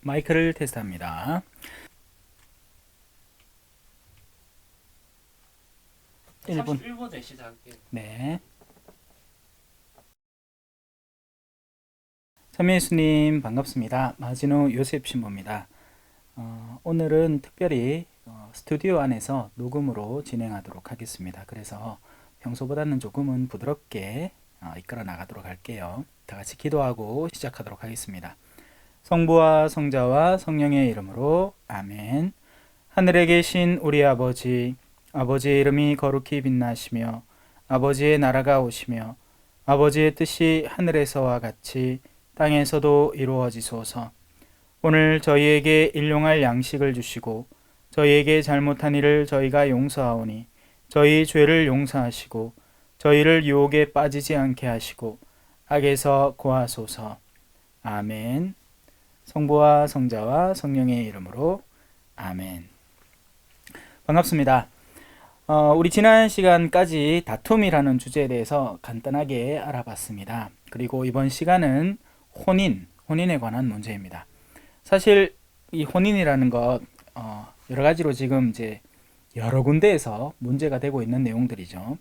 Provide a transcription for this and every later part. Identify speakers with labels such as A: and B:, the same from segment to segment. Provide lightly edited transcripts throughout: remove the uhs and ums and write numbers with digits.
A: 마이크를 테스트합니다. 1분.
B: 31분에 시작할게요.
A: 네. 서민수님 반갑습니다. 마지노 요셉 신부입니다. 오늘은 특별히 스튜디오 안에서 녹음으로 진행하도록 하겠습니다. 그래서 평소보다는 조금은 부드럽게 이끌어 나가도록 할게요. 다 같이 기도하고 시작하도록 하겠습니다. 성부와 성자와 성령의 이름으로 아멘. 하늘에 계신 우리 아버지, 아버지의 이름이 거룩히 빛나시며 아버지의 나라가 오시며 아버지의 뜻이 하늘에서와 같이 땅에서도 이루어지소서. 오늘 저희에게 일용할 양식을 주시고 저희에게 잘못한 일을 저희가 용서하오니 저희 죄를 용서하시고 저희를 유혹에 빠지지 않게 하시고 악에서 구하소서. 아멘. 성부와 성자와 성령의 이름으로 아멘. 반갑습니다. 우리 지난 시간까지 다툼이라는 주제에 대해서 간단하게 알아봤습니다. 그리고 이번 시간은 혼인에 관한 문제입니다. 사실 이 혼인이라는 것 여러 가지로 지금 이제 여러 군데에서 문제가 되고 있는 내용들이죠.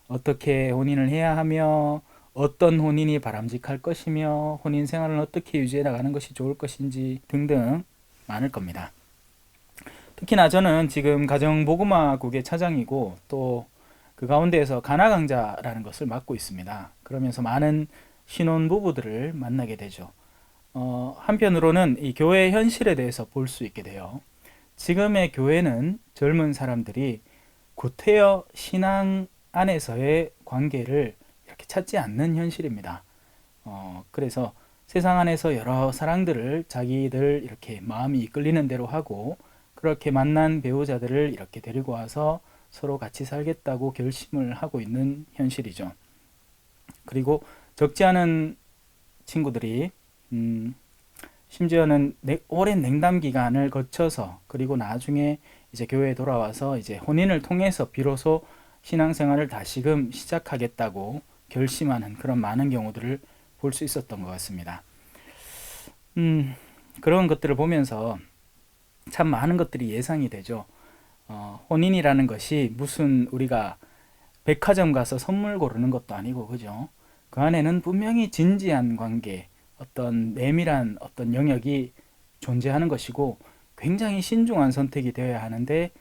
A: 어떻게 혼인을 해야 하며 어떤 혼인이 바람직할 것이며 혼인 생활을 어떻게 유지해 나가는 것이 좋을 것인지 등등 많을 겁니다. 특히나 저는 지금 가정복음화국의 차장이고 또 그 가운데에서 가나 강좌라는 것을 맡고 있습니다. 그러면서 많은 신혼부부들을 만나게 되죠. 한편으로는 이 교회의 현실에 대해서 볼 수 있게 돼요. 지금의 교회는 젊은 사람들이 구태여 신앙 안에서의 관계를 이렇게 찾지 않는 현실입니다. 그래서 세상 안에서 여러 사랑들을 자기들 이렇게 마음이 이끌리는 대로 하고 그렇게 만난 배우자들을 이렇게 데리고 와서 서로 같이 살겠다고 결심을 하고 있는 현실이죠. 그리고 적지 않은 친구들이 심지어는 오랜 냉담 기간을 거쳐서 그리고 나중에 이제 교회에 돌아와서 이제 혼인을 통해서 비로소 신앙생활을 다시금 시작하겠다고 결심하는 그런 많은 경우들을 볼 수 있었던 것 같습니다. 그런 것들을 보면서 참 많은 것들이 예상이 되죠. 혼인이라는 것이 무슨 우리가 백화점 가서 선물 고르는 것도 아니고 그죠? 그 안에는 분명히 진지한 관계, 어떤 내밀한 어떤 영역이 존재하는 것이고 굉장히 신중한 선택이 되어야 하는데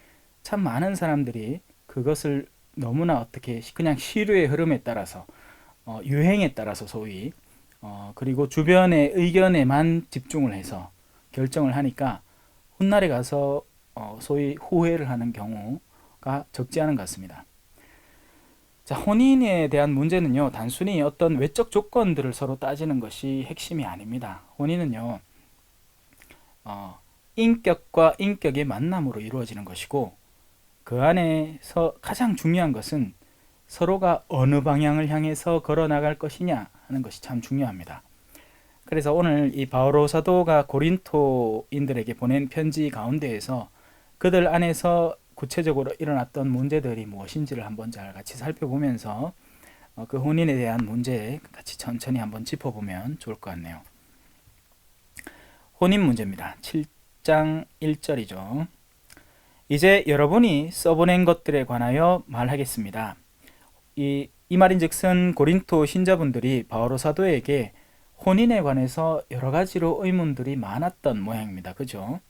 A: 참 많은 사람들이 그것을 너무나 어떻게 그냥 시류의 흐름에 따라서 유행에 따라서 소위 그리고 주변의 의견에만 집중을 해서 결정을 하니까 훗날에 가서 소위 후회를 하는 경우가 적지 않은 것 같습니다. 자, 혼인에 대한 문제는요, 단순히 어떤 외적 조건들을 서로 따지는 것이 핵심이 아닙니다. 혼인은요, 인격과 인격의 만남으로 이루어지는 것이고, 그 안에서 가장 중요한 것은 서로가 어느 방향을 향해서 걸어 나갈 것이냐 하는 것이 참 중요합니다. 그래서 오늘 이 바오로 사도가 고린토인들에게 보낸 편지 가운데에서 그들 안에서 구체적으로 일어났던 문제들이 무엇인지를 한번 잘 같이 살펴보면서 그 혼인에 대한 문제 같이 천천히 한번 짚어보면 좋을 것 같네요. 혼인 문제입니다. 7장 1절이죠. 이제 여러분이 써보낸 것들에 관하여 말하겠습니다. 이 말인즉슨 고린토 신자분들이 바오로 사도에게 혼인에 관해서 여러 가지로 의문들이 많았던 모양입니다. 그죠?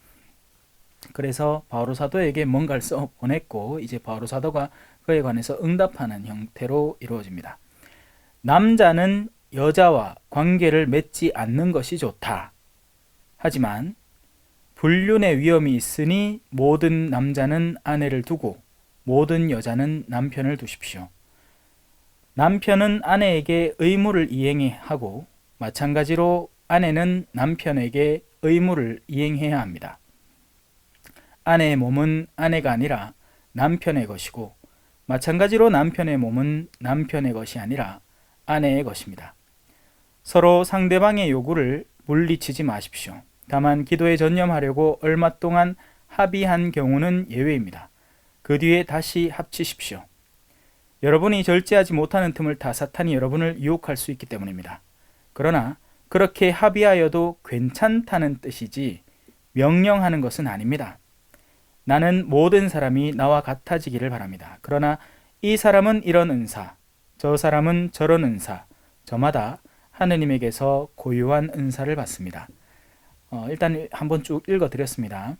A: 그래서 바오로 사도에게 뭔가를 써 보냈고 이제 바오로 사도가 그에 관해서 응답하는 형태로 이루어집니다. 남자는 여자와 관계를 맺지 않는 것이 좋다. 하지만 불륜의 위험이 있으니 모든 남자는 아내를 두고 모든 여자는 남편을 두십시오. 남편은 아내에게 의무를 이행해야 하고 마찬가지로 아내는 남편에게 의무를 이행해야 합니다. 아내의 몸은 아내가 아니라 남편의 것이고 마찬가지로 남편의 몸은 남편의 것이 아니라 아내의 것입니다. 서로 상대방의 요구를 물리치지 마십시오. 다만 기도에 전념하려고 얼마 동안 합의한 경우는 예외입니다. 그 뒤에 다시 합치십시오. 여러분이 절제하지 못하는 틈을 타 사탄이 여러분을 유혹할 수 있기 때문입니다. 그러나 그렇게 합의하여도 괜찮다는 뜻이지 명령하는 것은 아닙니다. 나는 모든 사람이 나와 같아지기를 바랍니다. 그러나 이 사람은 이런 은사, 저 사람은 저런 은사, 저마다 하느님에게서 고유한 은사를 받습니다. 일단 한번 쭉 읽어드렸습니다.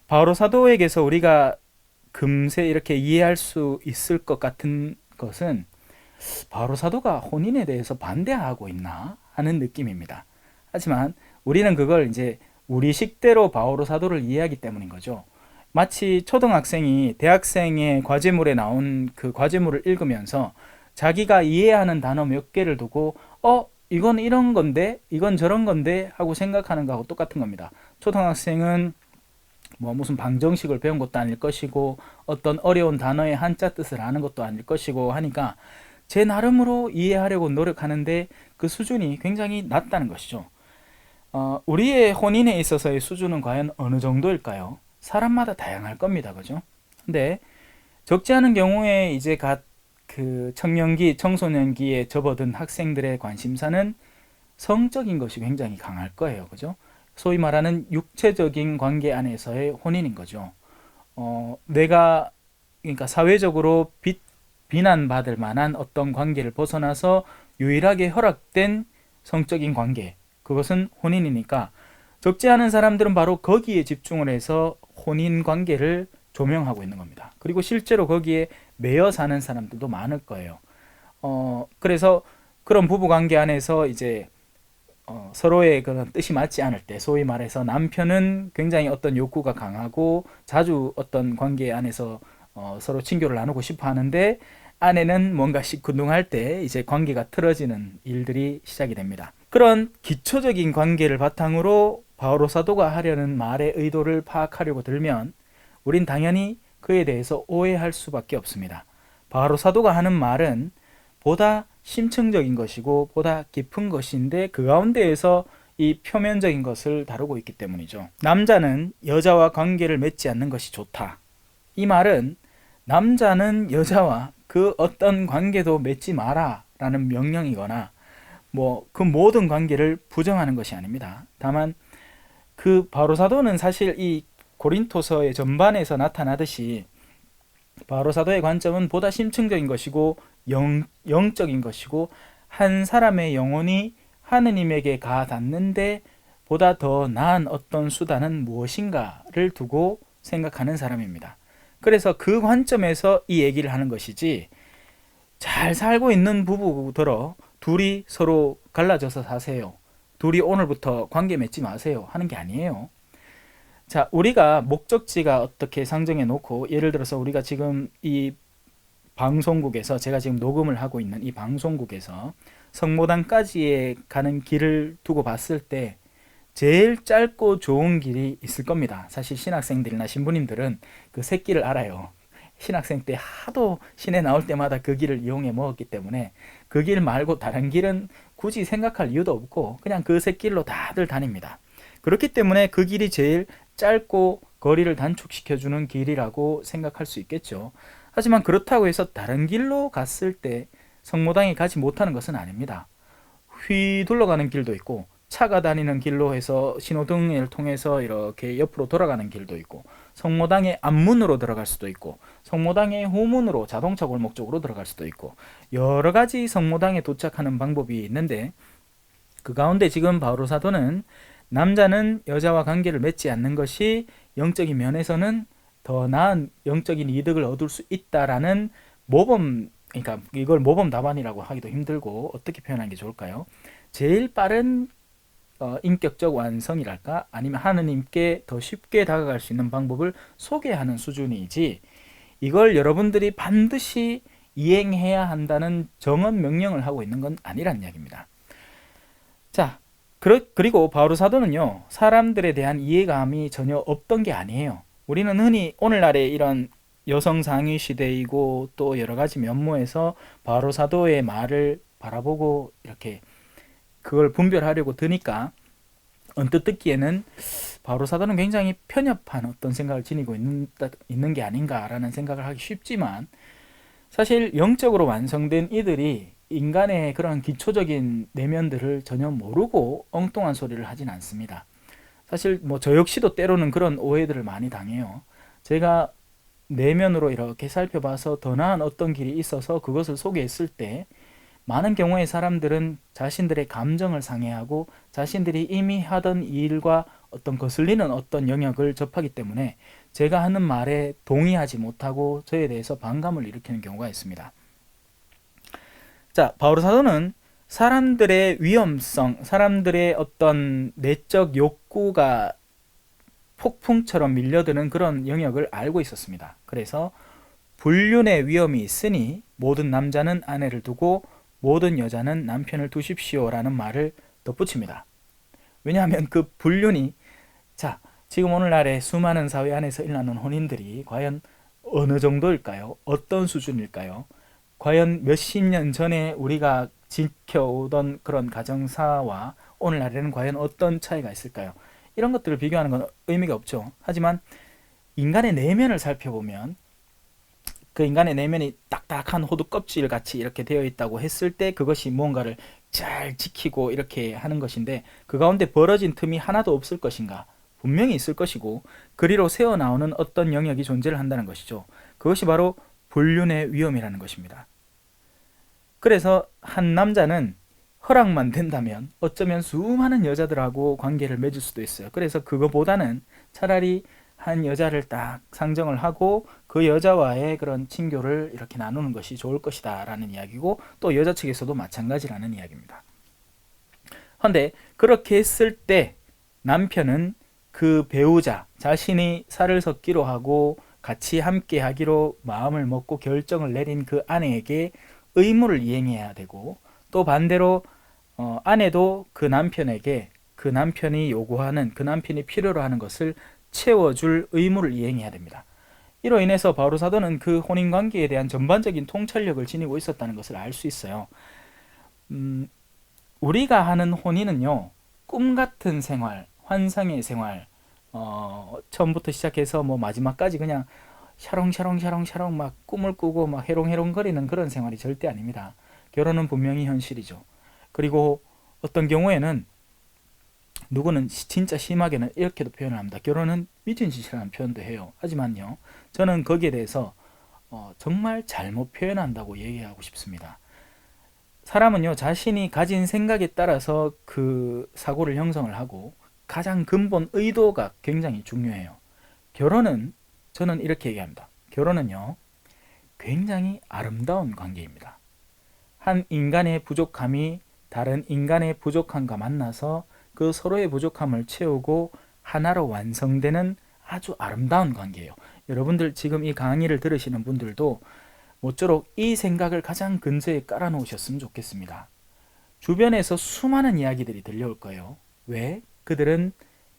A: 바오로 사도에게서 우리가 금세 이렇게 이해할 수 있을 것 같은 것은 바오로 사도가 혼인에 대해서 반대하고 있나 하는 느낌입니다. 하지만 우리는 그걸 이제 우리 식대로 바오로 사도를 이해하기 때문인 거죠. 마치 초등학생이 대학생의 과제물에 나온 그 과제물을 읽으면서 자기가 이해하는 단어 몇 개를 두고 이건 이런 건데 이건 저런 건데 하고 생각하는 거하고 똑같은 겁니다. 초등학생은 뭐 무슨 방정식을 배운 것도 아닐 것이고 어떤 어려운 단어의 한자 뜻을 아는 것도 아닐 것이고 하니까 제 나름으로 이해하려고 노력하는데 그 수준이 굉장히 낮다는 것이죠. 우리의 혼인에 있어서의 수준은 과연 어느 정도일까요? 사람마다 다양할 겁니다. 그죠? 근데 적지 않은 경우에 이제 그 청년기, 청소년기에 접어든 학생들의 관심사는 성적인 것이 굉장히 강할 거예요. 그죠? 소위 말하는 육체적인 관계 안에서의 혼인인 거죠. 내가 그러니까 사회적으로 비난받을 만한 어떤 관계를 벗어나서 유일하게 허락된 성적인 관계, 그것은 혼인이니까 적지 않은 사람들은 바로 거기에 집중을 해서 혼인 관계를 조명하고 있는 겁니다. 그리고 실제로 거기에 매여 사는 사람들도 많을 거예요. 그래서 그런 부부 관계 안에서 이제 서로의 그런 뜻이 맞지 않을 때, 소위 말해서 남편은 굉장히 어떤 욕구가 강하고 자주 어떤 관계 안에서 서로 친교를 나누고 싶어 하는데 아내는 뭔가 시큰둥할 때 이제 관계가 틀어지는 일들이 시작이 됩니다. 그런 기초적인 관계를 바탕으로 바오로 사도가 하려는 말의 의도를 파악하려고 들면 우린 당연히 그에 대해서 오해할 수밖에 없습니다. 바오로 사도가 하는 말은 보다 심층적인 것이고 보다 깊은 것인데 그 가운데에서 이 표면적인 것을 다루고 있기 때문이죠. 남자는 여자와 관계를 맺지 않는 것이 좋다. 이 말은 남자는 여자와 그 어떤 관계도 맺지 마라 라는 명령이거나 뭐 그 모든 관계를 부정하는 것이 아닙니다. 다만 그 바오로 사도는 사실 이 고린토서의 전반에서 나타나듯이 바오로 사도의 관점은 보다 심층적인 것이고 영적인 것이고 한 사람의 영혼이 하느님에게 가 닿는데 보다 더 나은 어떤 수단은 무엇인가를 두고 생각하는 사람입니다. 그래서 그 관점에서 이 얘기를 하는 것이지 잘 살고 있는 부부들어 둘이 서로 갈라져서 사세요. 둘이 오늘부터 관계 맺지 마세요 하는 게 아니에요. 자, 우리가 목적지가 어떻게 상정해 놓고 예를 들어서 우리가 지금 이 방송국에서 제가 지금 녹음을 하고 있는 이 방송국에서 성모당까지의 가는 길을 두고 봤을 때 제일 짧고 좋은 길이 있을 겁니다. 사실 신학생들이나 신부님들은 그 새길을 알아요. 신학생 때 하도 시내 나올 때마다 그 길을 이용해 먹었기 때문에 그 길 말고 다른 길은 굳이 생각할 이유도 없고 그냥 그 새길로 다들 다닙니다. 그렇기 때문에 그 길이 제일 짧고 거리를 단축시켜주는 길이라고 생각할 수 있겠죠. 하지만 그렇다고 해서 다른 길로 갔을 때 성모당에 가지 못하는 것은 아닙니다. 휘둘러가는 길도 있고 차가 다니는 길로 해서 신호등을 통해서 이렇게 옆으로 돌아가는 길도 있고 성모당의 앞문으로 들어갈 수도 있고 성모당의 후문으로 자동차 골목 쪽으로 들어갈 수도 있고 여러 가지 성모당에 도착하는 방법이 있는데 그 가운데 지금 바오로 사도는 남자는 여자와 관계를 맺지 않는 것이 영적인 면에서는 더 나은 영적인 이득을 얻을 수 있다라는 모범, 그러니까 이걸 모범 답안이라고 하기도 힘들고 어떻게 표현하는 게 좋을까요? 제일 빠른 인격적 완성이랄까? 아니면 하느님께 더 쉽게 다가갈 수 있는 방법을 소개하는 수준이지 이걸 여러분들이 반드시 이행해야 한다는 정언 명령을 하고 있는 건 아니란 이야기입니다. 자, 그리고 바오로 사도는요, 사람들에 대한 이해감이 전혀 없던 게 아니에요. 우리는 흔히 오늘날의 이런 여성 상위 시대이고 또 여러 가지 면모에서 바오로 사도의 말을 바라보고 이렇게 그걸 분별하려고 드니까 언뜻 듣기에는 바오로 사도는 굉장히 편협한 어떤 생각을 지니고 있는 게 아닌가라는 생각을 하기 쉽지만 사실 영적으로 완성된 이들이 인간의 그런 기초적인 내면들을 전혀 모르고 엉뚱한 소리를 하진 않습니다. 사실 뭐 저 역시도 때로는 그런 오해들을 많이 당해요. 제가 내면으로 이렇게 살펴봐서 더 나은 어떤 길이 있어서 그것을 소개했을 때 많은 경우에 사람들은 자신들의 감정을 상해하고 자신들이 이미 하던 일과 어떤 거슬리는 어떤 영역을 접하기 때문에 제가 하는 말에 동의하지 못하고 저에 대해서 반감을 일으키는 경우가 있습니다. 자, 바오로 사도는 사람들의 위험성, 사람들의 어떤 내적 욕구가 폭풍처럼 밀려드는 그런 영역을 알고 있었습니다. 그래서 불륜의 위험이 있으니 모든 남자는 아내를 두고 모든 여자는 남편을 두십시오라는 말을 덧붙입니다. 왜냐하면 그 불륜이, 자, 지금 오늘날의 수많은 사회 안에서 일어나는 혼인들이 과연 어느 정도일까요? 어떤 수준일까요? 과연 몇십 년 전에 우리가 지켜오던 그런 가정사와 오늘날에는 과연 어떤 차이가 있을까요? 이런 것들을 비교하는 건 의미가 없죠. 하지만 인간의 내면을 살펴보면 그 인간의 내면이 딱딱한 호두 껍질 같이 이렇게 되어 있다고 했을 때 그것이 무언가를 잘 지키고 이렇게 하는 것인데 그 가운데 벌어진 틈이 하나도 없을 것인가? 분명히 있을 것이고 그리로 새어나오는 어떤 영역이 존재를 한다는 것이죠. 그것이 바로 불륜의 위험이라는 것입니다. 그래서 한 남자는 허락만 된다면 어쩌면 수많은 여자들하고 관계를 맺을 수도 있어요. 그래서 그거보다는 차라리 한 여자를 딱 상정을 하고 그 여자와의 그런 친교를 이렇게 나누는 것이 좋을 것이다 라는 이야기고 또 여자 측에서도 마찬가지라는 이야기입니다. 그런데 그렇게 했을 때 남편은 그 배우자, 자신이 살을 섞기로 하고 같이 함께 하기로 마음을 먹고 결정을 내린 그 아내에게 의무를 이행해야 되고 또 반대로 아내도 그 남편에게 그 남편이 요구하는 그 남편이 필요로 하는 것을 채워줄 의무를 이행해야 됩니다. 이로 인해서 바오로 사도는 그 혼인관계에 대한 전반적인 통찰력을 지니고 있었다는 것을 알 수 있어요. 우리가 하는 혼인은요, 꿈 같은 생활, 환상의 생활, 처음부터 시작해서 뭐 마지막까지 그냥 샤롱샤롱 막 꿈을 꾸고 막 해롱해롱거리는 그런 생활이 절대 아닙니다. 결혼은 분명히 현실이죠. 그리고 어떤 경우에는 누구는 진짜 심하게는 이렇게도 표현을 합니다. 결혼은 미친 짓이라는 표현도 해요. 하지만요, 저는 거기에 대해서 정말 잘못 표현한다고 얘기하고 싶습니다. 사람은요, 자신이 가진 생각에 따라서 그 사고를 형성을 하고 가장 근본 의도가 굉장히 중요해요. 결혼은 저는 이렇게 얘기합니다. 결혼은요, 굉장히 아름다운 관계입니다. 한 인간의 부족함이 다른 인간의 부족함과 만나서 그 서로의 부족함을 채우고 하나로 완성되는 아주 아름다운 관계예요. 여러분들 지금 이 강의를 들으시는 분들도 모쪼록 이 생각을 가장 근저에 깔아놓으셨으면 좋겠습니다. 주변에서 수많은 이야기들이 들려올 거예요. 왜? 그들은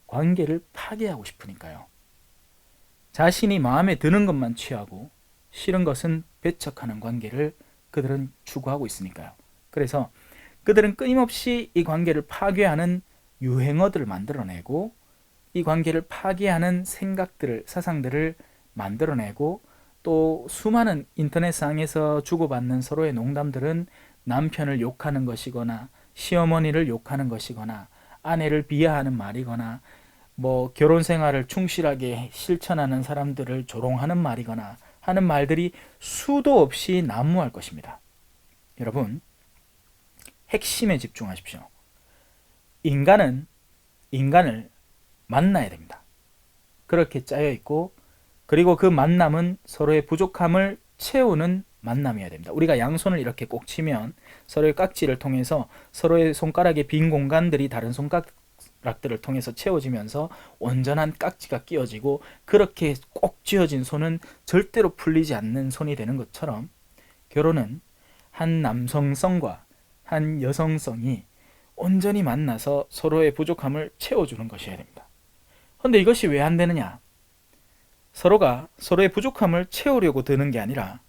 A: 관계를 파괴하고 싶으니까요. 자신이 마음에 드는 것만 취하고 싫은 것은 배척하는 관계를 그들은 추구하고 있으니까요. 그래서 그들은 끊임없이 이 관계를 파괴하는 유행어들을 만들어내고 이 관계를 파괴하는 생각들을, 사상들을 만들어내고 또 수많은 인터넷상에서 주고받는 서로의 농담들은 남편을 욕하는 것이거나 시어머니를 욕하는 것이거나 아내를 비하하는 말이거나 뭐 결혼 생활을 충실하게 실천하는 사람들을 조롱하는 말이거나 하는 말들이 수도 없이 난무할 것입니다. 여러분, 핵심에 집중하십시오. 인간은 인간을 만나야 됩니다. 그렇게 짜여 있고 그리고 그 만남은 서로의 부족함을 채우는 만남이어야 됩니다. 우리가 양손을 이렇게 꼭 치면 서로의 깍지를 통해서 서로의 손가락의 빈 공간들이 다른 손가락들을 통해서 채워지면서 온전한 깍지가 끼워지고 그렇게 꼭 쥐어진 손은 절대로 풀리지 않는 손이 되는 것처럼 결혼은 한 남성성과 한 여성성이 온전히 만나서 서로의 부족함을 채워주는 것이어야 됩니다. 그런데 이것이 왜 안 되느냐? 서로가 서로의 부족함을 채우려고 드는 게 아니라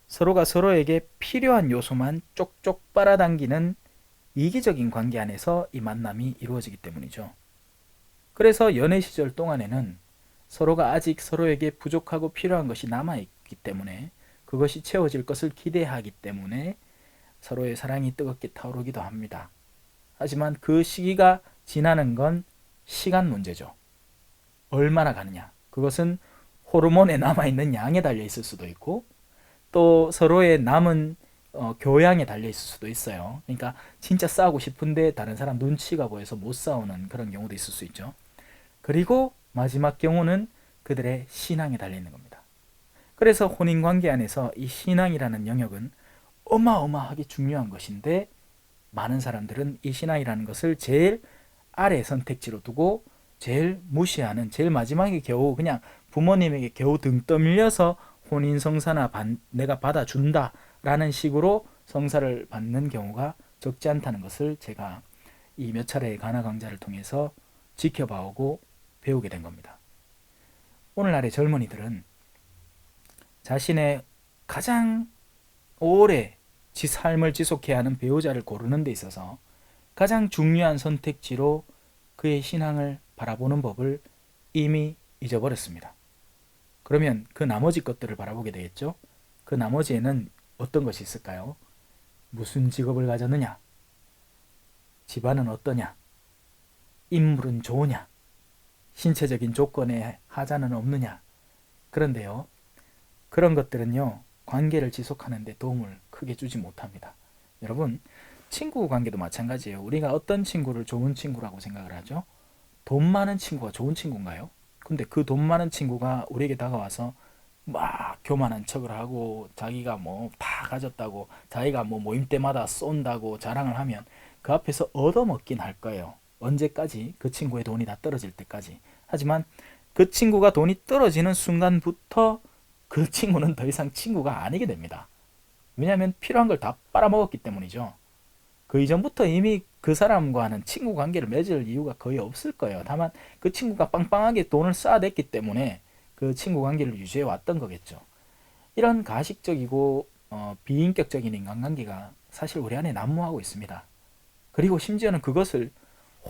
A: 서로가 서로에게 필요한 요소만 쪽쪽 빨아당기는 이기적인 관계 안에서 이 만남이 이루어지기 때문이죠. 그래서 연애 시절 동안에는 서로가 아직 서로에게 부족하고 필요한 것이 남아있기 때문에 그것이 채워질 것을 기대하기 때문에 서로의 사랑이 뜨겁게 타오르기도 합니다. 하지만 그 시기가 지나는 건 시간 문제죠. 얼마나 가느냐. 그것은 호르몬에 남아있는 양에 달려 있을 수도 있고 또 서로의 남은 교양에 달려 있을 수도 있어요. 그러니까 진짜 싸우고 싶은데 다른 사람 눈치가 보여서 못 싸우는 그런 경우도 있을 수 있죠. 그리고 마지막 경우는 그들의 신앙에 달려 있는 겁니다. 그래서 혼인관계 안에서 이 신앙이라는 영역은 어마어마하게 중요한 것인데 많은 사람들은 이 신앙이라는 것을 제일 아래 선택지로 두고 제일 무시하는, 제일 마지막에 겨우 그냥 부모님에게 겨우 등 떠밀려서 혼인 성사나 내가 받아준다 라는 식으로 성사를 받는 경우가 적지 않다는 것을 제가 이 몇 차례의 가나 강좌를 통해서 지켜봐오고 배우게 된 겁니다. 오늘날의 젊은이들은 자신의 가장 오래 삶을 지속해야 하는 배우자를 고르는 데 있어서 가장 중요한 선택지로 그의 신앙을 바라보는 법을 이미 잊어버렸습니다. 그러면 그 나머지 것들을 바라보게 되겠죠? 그 나머지에는 어떤 것이 있을까요? 무슨 직업을 가졌느냐? 집안은 어떠냐? 인물은 좋으냐? 신체적인 조건에 하자는 없느냐? 그런데요, 그런 것들은요, 관계를 지속하는 데 도움을 크게 주지 못합니다. 여러분, 친구 관계도 마찬가지예요. 우리가 어떤 친구를 좋은 친구라고 생각을 하죠? 돈 많은 친구가 좋은 친구인가요? 근데 그 돈 많은 친구가 우리에게 다가와서 막 교만한 척을 하고 자기가 뭐 다 가졌다고, 자기가 뭐 모임 때마다 쏜다고 자랑을 하면 그 앞에서 얻어먹긴 할 거예요. 언제까지? 그 친구의 돈이 다 떨어질 때까지. 하지만 그 친구가 돈이 떨어지는 순간부터 그 친구는 더 이상 친구가 아니게 됩니다. 왜냐하면 필요한 걸 다 빨아먹었기 때문이죠. 그 이전부터 이미 그 사람과는 친구 관계를 맺을 이유가 거의 없을 거예요. 다만 그 친구가 빵빵하게 돈을 쌓아냈기 때문에 그 친구 관계를 유지해 왔던 거겠죠. 이런 가식적이고 비인격적인 인간관계가 사실 우리 안에 난무하고 있습니다. 그리고 심지어는 그것을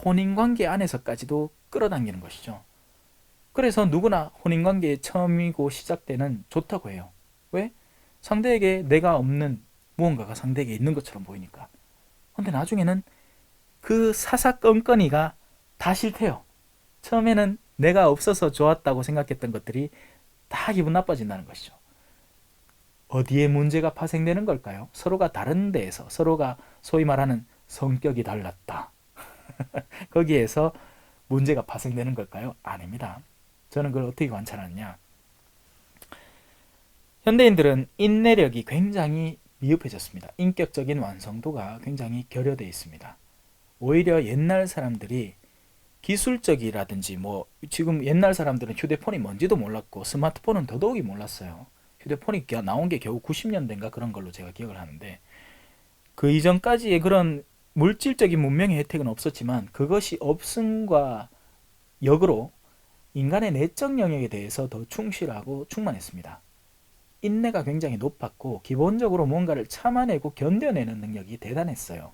A: 혼인관계 안에서까지도 끌어당기는 것이죠. 그래서 누구나 혼인관계의 처음이고 시작되는 좋다고 해요. 왜? 상대에게 내가 없는 무언가가 상대에게 있는 것처럼 보이니까. 근데 나중에는 그 사사건건이가 다 싫대요. 처음에는 내가 없어서 좋았다고 생각했던 것들이 다 기분 나빠진다는 것이죠. 어디에 문제가 파생되는 걸까요? 서로가 다른 데에서, 서로가 소위 말하는 성격이 달랐다. 거기에서 문제가 파생되는 걸까요? 아닙니다. 저는 그걸 어떻게 관찰하느냐. 현대인들은 인내력이 굉장히 미흡해졌습니다. 인격적인 완성도가 굉장히 결여되어 있습니다. 오히려 옛날 사람들이 기술적이라든지 뭐 지금 옛날 사람들은 휴대폰이 뭔지도 몰랐고 스마트폰은 더더욱이 몰랐어요. 휴대폰이 나온 게 겨우 90년대인가 그런 걸로 제가 기억을 하는데 그 이전까지의 그런 물질적인 문명의 혜택은 없었지만 그것이 없음과 역으로 인간의 내적 영역에 대해서 더 충실하고 충만했습니다. 인내가 굉장히 높았고 기본적으로 뭔가를 참아내고 견뎌내는 능력이 대단했어요.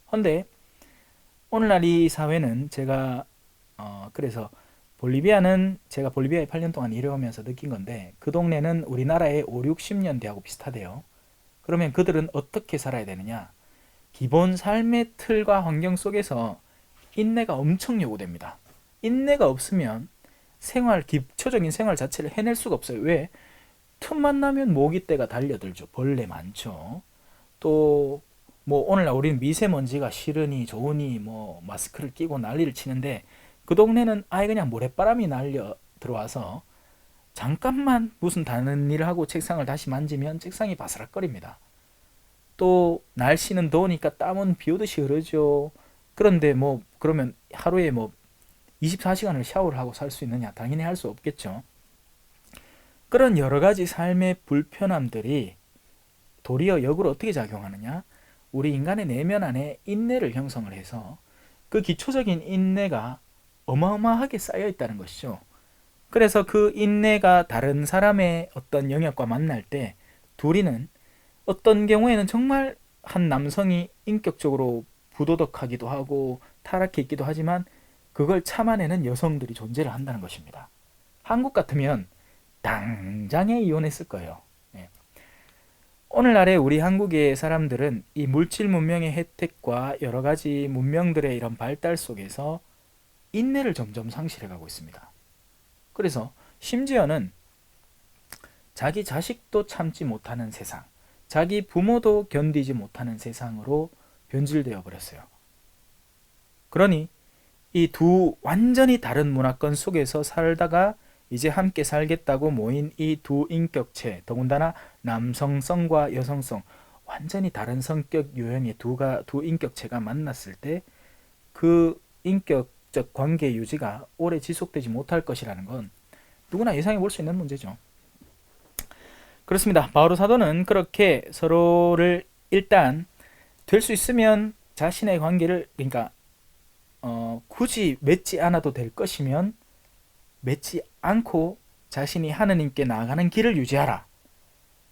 A: 그런데 오늘날 이 사회는 제가 그래서 볼리비아는 제가 볼리비아에 8년 동안 일해오면서 느낀 건데 그 동네는 우리나라의 5, 60년대하고 비슷하대요. 그러면 그들은 어떻게 살아야 되느냐? 기본 삶의 틀과 환경 속에서 인내가 엄청 요구됩니다. 인내가 없으면 기초적인 생활 자체를 해낼 수가 없어요. 왜? 틈만 나면 모기떼가 달려들죠. 벌레 많죠. 또 뭐 오늘날 우리는 미세먼지가 싫으니 좋으니 뭐 마스크를 끼고 난리를 치는데 그 동네는 아예 그냥 모래바람이 날려 들어와서 잠깐만 무슨 다른 일을 하고 책상을 다시 만지면 책상이 바스락거립니다. 또 날씨는 더우니까 땀은 비 오듯이 흐르죠. 그런데 뭐 그러면 하루에 뭐 24시간을 샤워를 하고 살 수 있느냐? 당연히 할 수 없겠죠. 그런 여러 가지 삶의 불편함들이 도리어 역으로 어떻게 작용하느냐? 우리 인간의 내면 안에 인내를 형성을 해서 그 기초적인 인내가 어마어마하게 쌓여 있다는 것이죠. 그래서 그 인내가 다른 사람의 어떤 영역과 만날 때 둘이는 어떤 경우에는 정말 한 남성이 인격적으로 부도덕하기도 하고 타락해 있기도 하지만 그걸 참아내는 여성들이 존재를 한다는 것입니다. 한국 같으면 당장에 이혼했을 거예요. 예. 오늘날의 우리 한국의 사람들은 이 물질 문명의 혜택과 여러 가지 문명들의 이런 발달 속에서 인내를 점점 상실해가고 있습니다. 그래서 심지어는 자기 자식도 참지 못하는 세상, 자기 부모도 견디지 못하는 세상으로 변질되어 버렸어요. 그러니 이 두 완전히 다른 문화권 속에서 살다가 이제 함께 살겠다고 모인 이 두 인격체, 더군다나 남성성과 여성성, 완전히 다른 성격 유형의 두 인격체가 만났을 때 그 인격적 관계 유지가 오래 지속되지 못할 것이라는 건 누구나 예상해 볼 수 있는 문제죠. 그렇습니다. 바오로 사도는 그렇게 서로를 일단 될 수 있으면 자신의 관계를, 그러니까 굳이 맺지 않아도 될 것이면 맺지 않고 자신이 하느님께 나아가는 길을 유지하라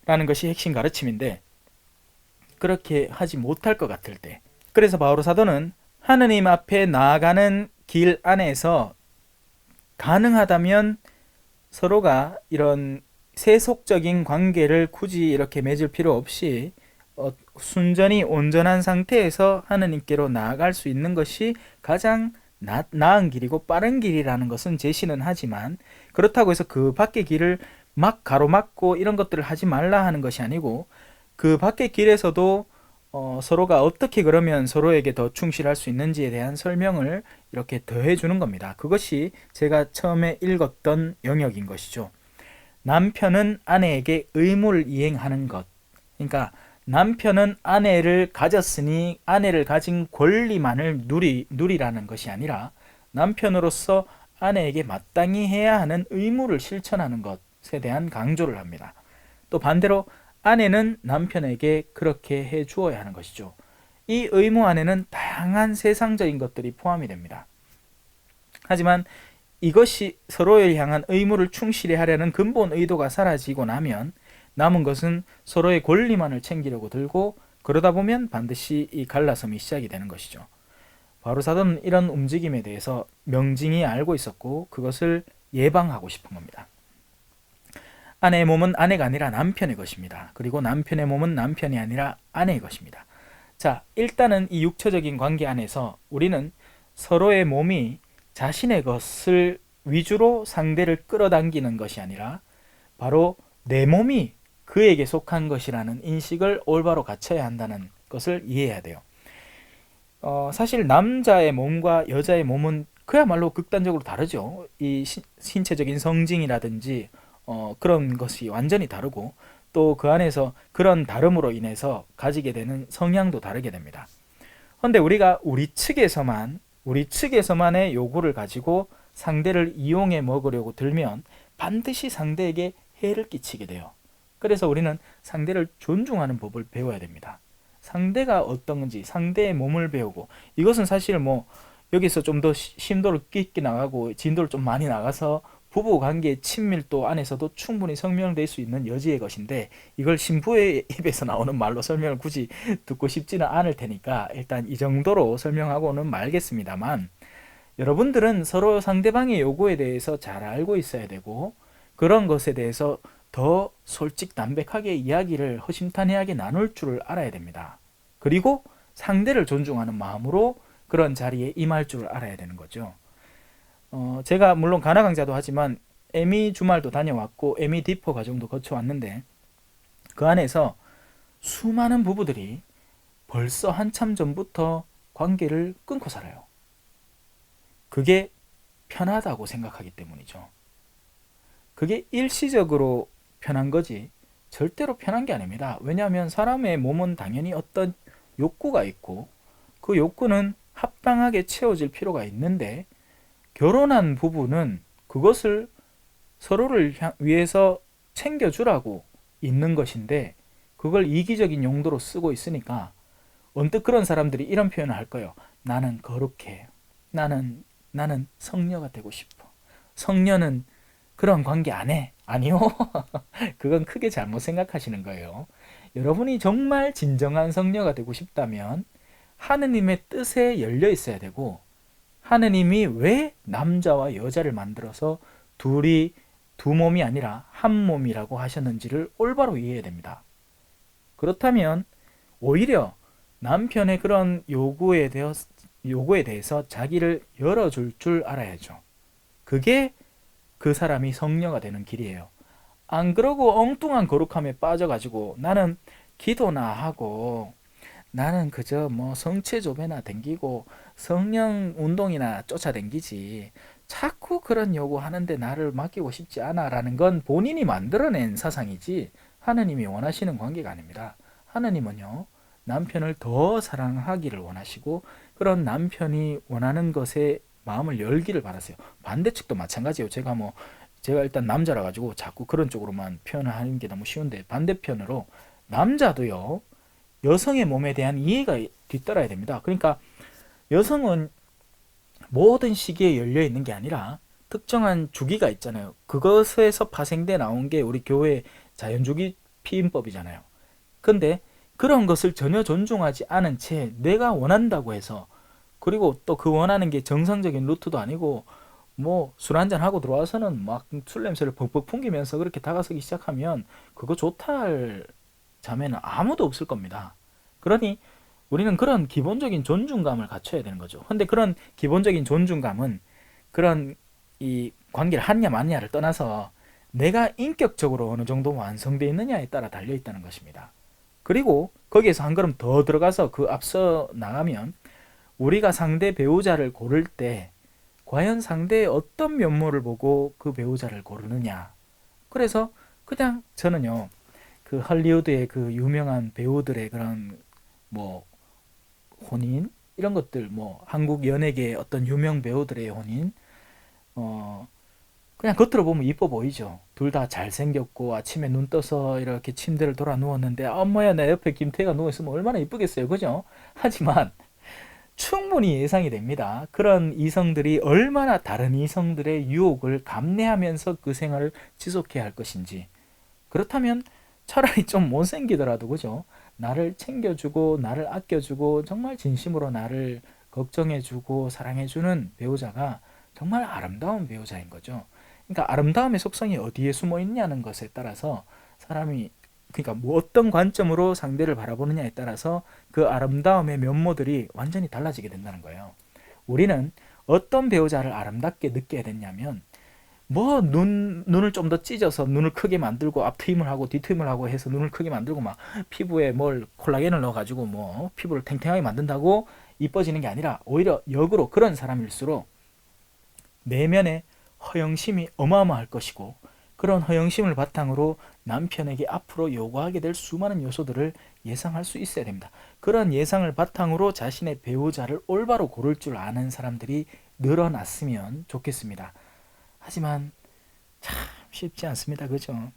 A: 라는 것이 핵심 가르침인데, 그렇게 하지 못할 것 같을 때, 그래서 바오로 사도는 하느님 앞에 나아가는 길 안에서 가능하다면 서로가 이런 세속적인 관계를 굳이 이렇게 맺을 필요 없이 순전히 온전한 상태에서 하느님께로 나아갈 수 있는 것이 가장 나은 길이고 빠른 길이라는 것은 제시는 하지만, 그렇다고 해서 그 밖의 길을 막 가로막고 이런 것들을 하지 말라 하는 것이 아니고, 그 밖의 길에서도 서로가 어떻게 그러면 서로에게 더 충실할 수 있는지에 대한 설명을 이렇게 더해 주는 겁니다. 그것이 제가 처음에 읽었던 영역인 것이죠. 남편은 아내에게 의무를 이행하는 것. 그러니까 남편은 아내를 가졌으니 아내를 가진 권리만을 누리라는 것이 아니라, 남편으로서 아내에게 마땅히 해야 하는 의무를 실천하는 것에 대한 강조를 합니다. 또 반대로 아내는 남편에게 그렇게 해 주어야 하는 것이죠. 이 의무 안에는 다양한 세상적인 것들이 포함이 됩니다. 하지만 이것이 서로를 향한 의무를 충실히 하려는 근본 의도가 사라지고 나면 남은 것은 서로의 권리만을 챙기려고 들고, 그러다 보면 반드시 이 갈라섬이 시작이 되는 것이죠. 바오로 사도는 이런 움직임에 대해서 명징히 알고 있었고 그것을 예방하고 싶은 겁니다. 아내의 몸은 아내가 아니라 남편의 것입니다. 그리고 남편의 몸은 남편이 아니라 아내의 것입니다. 자, 일단은 이 육체적인 관계 안에서 우리는 서로의 몸이 자신의 것을 위주로 상대를 끌어당기는 것이 아니라 바로 내 몸이 그에게 속한 것이라는 인식을 올바로 갖춰야 한다는 것을 이해해야 돼요. 사실 남자의 몸과 여자의 몸은 그야말로 극단적으로 다르죠. 이 신체적인 성징이라든지 그런 것이 완전히 다르고, 또 그 안에서 그런 다름으로 인해서 가지게 되는 성향도 다르게 됩니다. 그런데 우리가 우리 측에서만의 요구를 가지고 상대를 이용해 먹으려고 들면 반드시 상대에게 해를 끼치게 돼요. 그래서 우리는 상대를 존중하는 법을 배워야 됩니다. 상대가 어떤 건지 상대의 몸을 배우고, 이것은 사실 여기서 좀 더 심도를 깊게 나가고 진도를 좀 많이 나가서 부부관계의 친밀도 안에서도 충분히 설명될 수 있는 여지의 것인데, 이걸 신부의 입에서 나오는 말로 설명을 굳이 듣고 싶지는 않을 테니까 일단 이 정도로 설명하고는 말겠습니다만, 여러분들은 서로 상대방의 요구에 대해서 잘 알고 있어야 되고, 그런 것에 대해서 더 솔직담백하게 이야기를 허심탄회하게 나눌 줄을 알아야 됩니다. 그리고 상대를 존중하는 마음으로 그런 자리에 임할 줄을 알아야 되는 거죠. 제가 물론 가나 강좌도 하지만 에미 주말도 다녀왔고 에미 디포 과정도 거쳐왔는데, 그 안에서 수많은 부부들이 벌써 한참 전부터 관계를 끊고 살아요. 그게 편하다고 생각하기 때문이죠. 그게 일시적으로 편한 거지 절대로 편한 게 아닙니다. 왜냐하면 사람의 몸은 당연히 어떤 욕구가 있고 그 욕구는 합당하게 채워질 필요가 있는데, 결혼한 부부는 그것을 서로를 위해서 챙겨주라고 있는 것인데 그걸 이기적인 용도로 쓰고 있으니까 언뜻 그런 사람들이 이런 표현을 할 거예요. 나는 거룩해. 나는 성녀가 되고 싶어. 성녀는 그런 관계 안 해. 아니요. 그건 크게 잘못 생각하시는 거예요. 여러분이 정말 진정한 성녀가 되고 싶다면 하느님의 뜻에 열려 있어야 되고, 하느님이 왜 남자와 여자를 만들어서 둘이 두 몸이 아니라 한 몸이라고 하셨는지를 올바로 이해해야 됩니다. 그렇다면 오히려 남편의 그런 요구에 대해서 요구에 대해서 자기를 열어줄 줄 알아야죠. 그게 그 사람이 성녀가 되는 길이에요. 안 그러고 엉뚱한 거룩함에 빠져가지고 나는 기도나 하고 나는 그저 뭐 성체조배나 댕기고 성령 운동이나 쫓아댕기지 자꾸 그런 요구하는데 나를 맡기고 싶지 않아 라는 건 본인이 만들어낸 사상이지 하느님이 원하시는 관계가 아닙니다. 하느님은요, 남편을 더 사랑하기를 원하시고 그런 남편이 원하는 것에 마음을 열기를 바라세요. 반대측도 마찬가지예요. 제가 일단 남자라 가지고 자꾸 그런 쪽으로만 표현을 하는 게 너무 쉬운데, 반대편으로 남자도요, 여성의 몸에 대한 이해가 뒤따라야 됩니다. 그러니까 여성은 모든 시기에 열려 있는 게 아니라 특정한 주기가 있잖아요. 그것에서 파생돼 나온 게 우리 교회 자연주기 피임법이잖아요. 근데 그런 것을 전혀 존중하지 않은 채 내가 원한다고 해서, 그리고 또 그 원하는 게 정상적인 루트도 아니고 뭐 술 한잔 하고 들어와서는 막 술 냄새를 벅벅 풍기면서 그렇게 다가서기 시작하면 그거 좋다 할 자매는 아무도 없을 겁니다. 그러니 우리는 그런 기본적인 존중감을 갖춰야 되는 거죠. 근데 그런 기본적인 존중감은 그런 이 관계를 하느냐 마느냐를 떠나서 내가 인격적으로 어느 정도 완성되어 있느냐에 따라 달려 있다는 것입니다. 그리고 거기에서 한 걸음 더 들어가서 그 앞서 나가면 우리가 상대 배우자를 고를 때 과연 상대의 어떤 면모를 보고 그 배우자를 고르느냐. 그래서 그냥 저는요, 그 할리우드의 그 유명한 배우들의 그런 뭐 혼인 이런 것들, 뭐 한국 연예계의 어떤 유명 배우들의 혼인, 어 그냥 겉으로 보면 이뻐 보이죠. 둘 다 잘생겼고 아침에 눈 떠서 이렇게 침대를 돌아 누웠는데 엄마야 내 옆에 김태희가 누워 있으면 얼마나 이쁘겠어요, 그죠? 하지만 충분히 예상이 됩니다. 그런 이성들이 얼마나 다른 이성들의 유혹을 감내하면서 그 생활을 지속해야 할 것인지. 그렇다면 차라리 좀 못생기더라도, 그죠? 나를 챙겨주고 나를 아껴주고 정말 진심으로 나를 걱정해주고 사랑해주는 배우자가 정말 아름다운 배우자인 거죠. 그러니까 아름다움의 속성이 어디에 숨어 있냐는 것에 따라서 사람이, 그러니까 뭐 어떤 관점으로 상대를 바라보느냐에 따라서 그 아름다움의 면모들이 완전히 달라지게 된다는 거예요. 우리는 어떤 배우자를 아름답게 느껴야 됐냐면, 뭐 눈을 좀 더 찢어서 눈을 크게 만들고 앞트임을 하고 뒤트임을 하고 해서 눈을 크게 만들고 막 피부에 뭘 콜라겐을 넣어가지고 뭐 피부를 탱탱하게 만든다고 이뻐지는 게 아니라 오히려 역으로 그런 사람일수록 내면에 허영심이 어마어마할 것이고, 그런 허영심을 바탕으로 남편에게 앞으로 요구하게 될 수많은 요소들을 예상할 수 있어야 됩니다. 그런 예상을 바탕으로 자신의 배우자를 올바로 고를 줄 아는 사람들이 늘어났으면 좋겠습니다. 하지만 참 쉽지 않습니다. 그죠?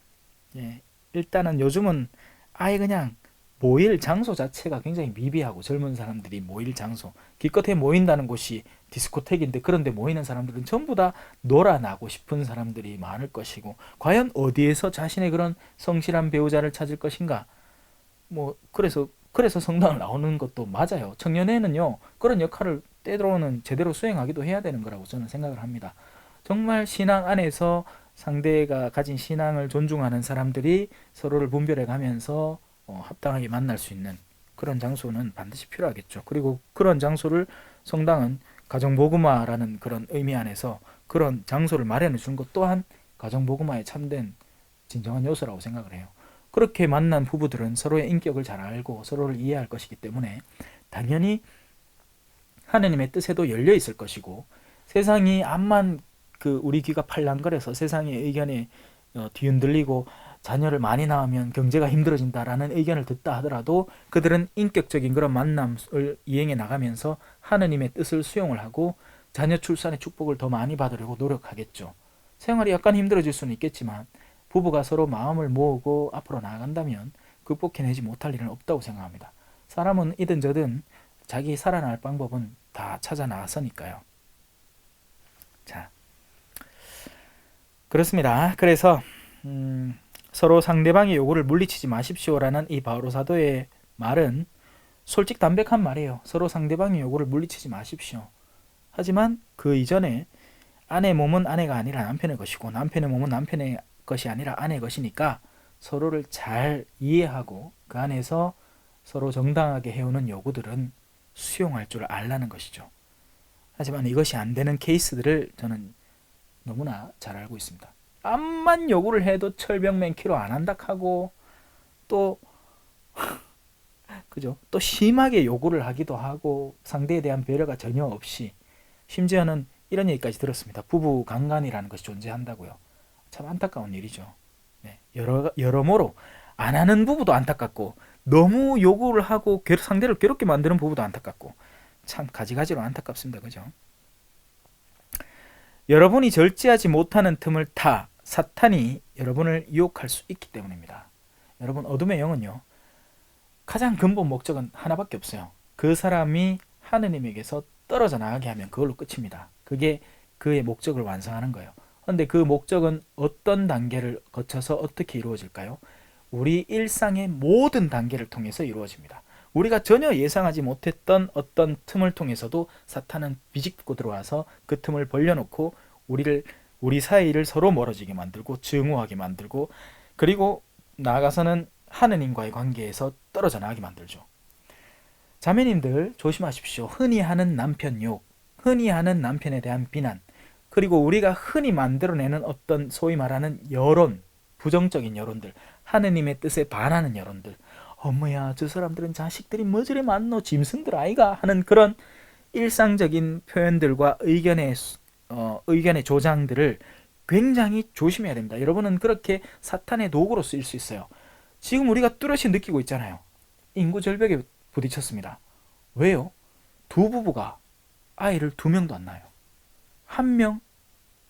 A: 예. 일단은 요즘은 아예 그냥 모일 장소 자체가 굉장히 미비하고, 젊은 사람들이 모일 장소, 기껏해 모인다는 곳이 디스코텍인데 그런데 모이는 사람들은 전부 다 놀아나고 싶은 사람들이 많을 것이고, 과연 어디에서 자신의 그런 성실한 배우자를 찾을 것인가? 뭐 그래서 성당을 나오는 것도 맞아요. 청년회는요, 그런 역할을 때로는 제대로 수행하기도 해야 되는 거라고 저는 생각을 합니다. 정말 신앙 안에서 상대가 가진 신앙을 존중하는 사람들이 서로를 분별해 가면서 합당하게 만날 수 있는 그런 장소는 반드시 필요하겠죠. 그리고 그런 장소를 성당은 가정복음화라는 그런 의미 안에서 그런 장소를 마련해 준 것 또한 가정복음화에 참된 진정한 요소라고 생각을 해요. 그렇게 만난 부부들은 서로의 인격을 잘 알고 서로를 이해할 것이기 때문에 당연히 하느님의 뜻에도 열려 있을 것이고, 세상이 암만 우리 귀가 팔랑거려서 세상의 의견에 뒤흔들리고 자녀를 많이 낳으면 경제가 힘들어진다라는 의견을 듣다 하더라도 그들은 인격적인 그런 만남을 이행해 나가면서 하느님의 뜻을 수용을 하고 자녀 출산의 축복을 더 많이 받으려고 노력하겠죠. 생활이 약간 힘들어질 수는 있겠지만 부부가 서로 마음을 모으고 앞으로 나아간다면 극복해내지 못할 일은 없다고 생각합니다. 사람은 이든 저든 자기 살아날 방법은 다 찾아 나서니까요. 자, 그렇습니다. 그래서 서로 상대방의 요구를 물리치지 마십시오라는 이 바오로 사도의 말은 솔직담백한 말이에요. 서로 상대방의 요구를 물리치지 마십시오. 하지만 그 이전에 아내 몸은 아내가 아니라 남편의 것이고 남편의 몸은 남편의 것이 아니라 아내의 것이니까 서로를 잘 이해하고 그 안에서 서로 정당하게 해오는 요구들은 수용할 줄 알라는 것이죠. 하지만 이것이 안 되는 케이스들을 저는 너무나 잘 알고 있습니다. 암만 요구를 해도 철벽맨 키로 안 한다 하고 또 그죠? 또 심하게 요구를 하기도 하고 상대에 대한 배려가 전혀 없이 심지어는 이런 얘기까지 들었습니다. 부부 강간이라는 것이 존재한다고요. 참 안타까운 일이죠. 네, 여러모로 안 하는 부부도 안타깝고 너무 요구를 하고 상대를 괴롭게 만드는 부부도 안타깝고 참 가지가지로 안타깝습니다. 그죠? 여러분이 절제하지 못하는 틈을 타 사탄이 여러분을 유혹할 수 있기 때문입니다. 여러분, 어둠의 영은요, 가장 근본 목적은 하나밖에 없어요. 그 사람이 하느님에게서 떨어져 나가게 하면 그걸로 끝입니다. 그게 그의 목적을 완성하는 거예요. 그런데 그 목적은 어떤 단계를 거쳐서 어떻게 이루어질까요? 우리 일상의 모든 단계를 통해서 이루어집니다. 우리가 전혀 예상하지 못했던 어떤 틈을 통해서도 사탄은 비집고 들어와서 그 틈을 벌려놓고 우리 사이를 서로 멀어지게 만들고 증오하게 만들고, 그리고 나아가서는 하느님과의 관계에서 떨어져 나가게 만들죠. 자매님들 조심하십시오. 흔히 하는 남편 욕, 흔히 하는 남편에 대한 비난, 그리고 우리가 흔히 만들어내는 어떤 소위 말하는 여론, 부정적인 여론들, 하느님의 뜻에 반하는 여론들, 어머야 저 사람들은 자식들이 뭐 저리 많노 짐승들 아이가 하는 그런 일상적인 표현들과 의견의 조장들을 굉장히 조심해야 됩니다. 여러분은 그렇게 사탄의 도구로 쓰일 수 있어요. 지금 우리가 뚜렷이 느끼고 있잖아요. 인구 절벽에 부딪혔습니다. 왜요? 두 부부가 아이를 2명도 안 낳아요. 1명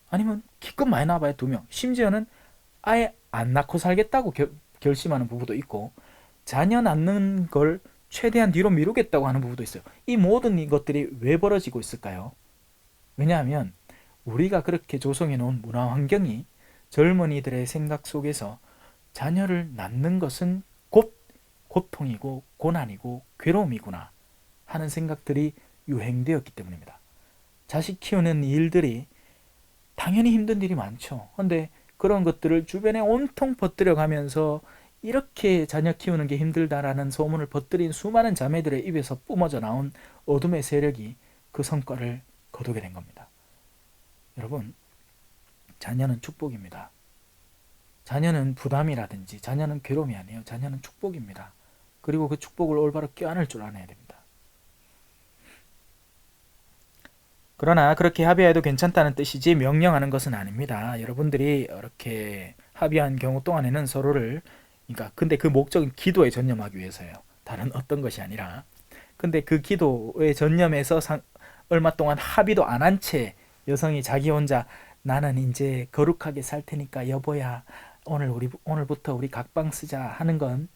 A: 아니면 기껏 많이 낳아봐야 2명, 심지어는 아예 안 낳고 살겠다고 결심하는 부부도 있고, 자녀 낳는 걸 최대한 뒤로 미루겠다고 하는 부부도 있어요. 이 모든 것들이 왜 벌어지고 있을까요? 왜냐하면 우리가 그렇게 조성해 놓은 문화 환경이 젊은이들의 생각 속에서 자녀를 낳는 것은 곧 고통이고 고난이고 괴로움이구나 하는 생각들이 유행되었기 때문입니다. 자식 키우는 일들이 당연히 힘든 일이 많죠. 그런데 그런 것들을 주변에 온통 퍼뜨려 가면서 이렇게 자녀 키우는 게 힘들다라는 소문을 퍼뜨린 수많은 자매들의 입에서 뿜어져 나온 어둠의 세력이 그 성과를 거두게 된 겁니다. 여러분, 자녀는 축복입니다. 자녀는 부담이라든지 자녀는 괴로움이 아니에요. 자녀는 축복입니다. 그리고 그 축복을 올바로 껴안을 줄 알아야 됩니다. 그러나 그렇게 합의해도 괜찮다는 뜻이지 명령하는 것은 아닙니다. 여러분들이 이렇게 합의한 경우 동안에는 서로를, 근데 그 목적은 기도에 전념하기 위해서예요. 다른 어떤 것이 아니라. 근데 그 기도에 전념해서 얼마 동안 합의도 안 한 채 여성이 자기 혼자 나는 이제 거룩하게 살 테니까 여보야 오늘부터 우리 각방 쓰자 하는 건,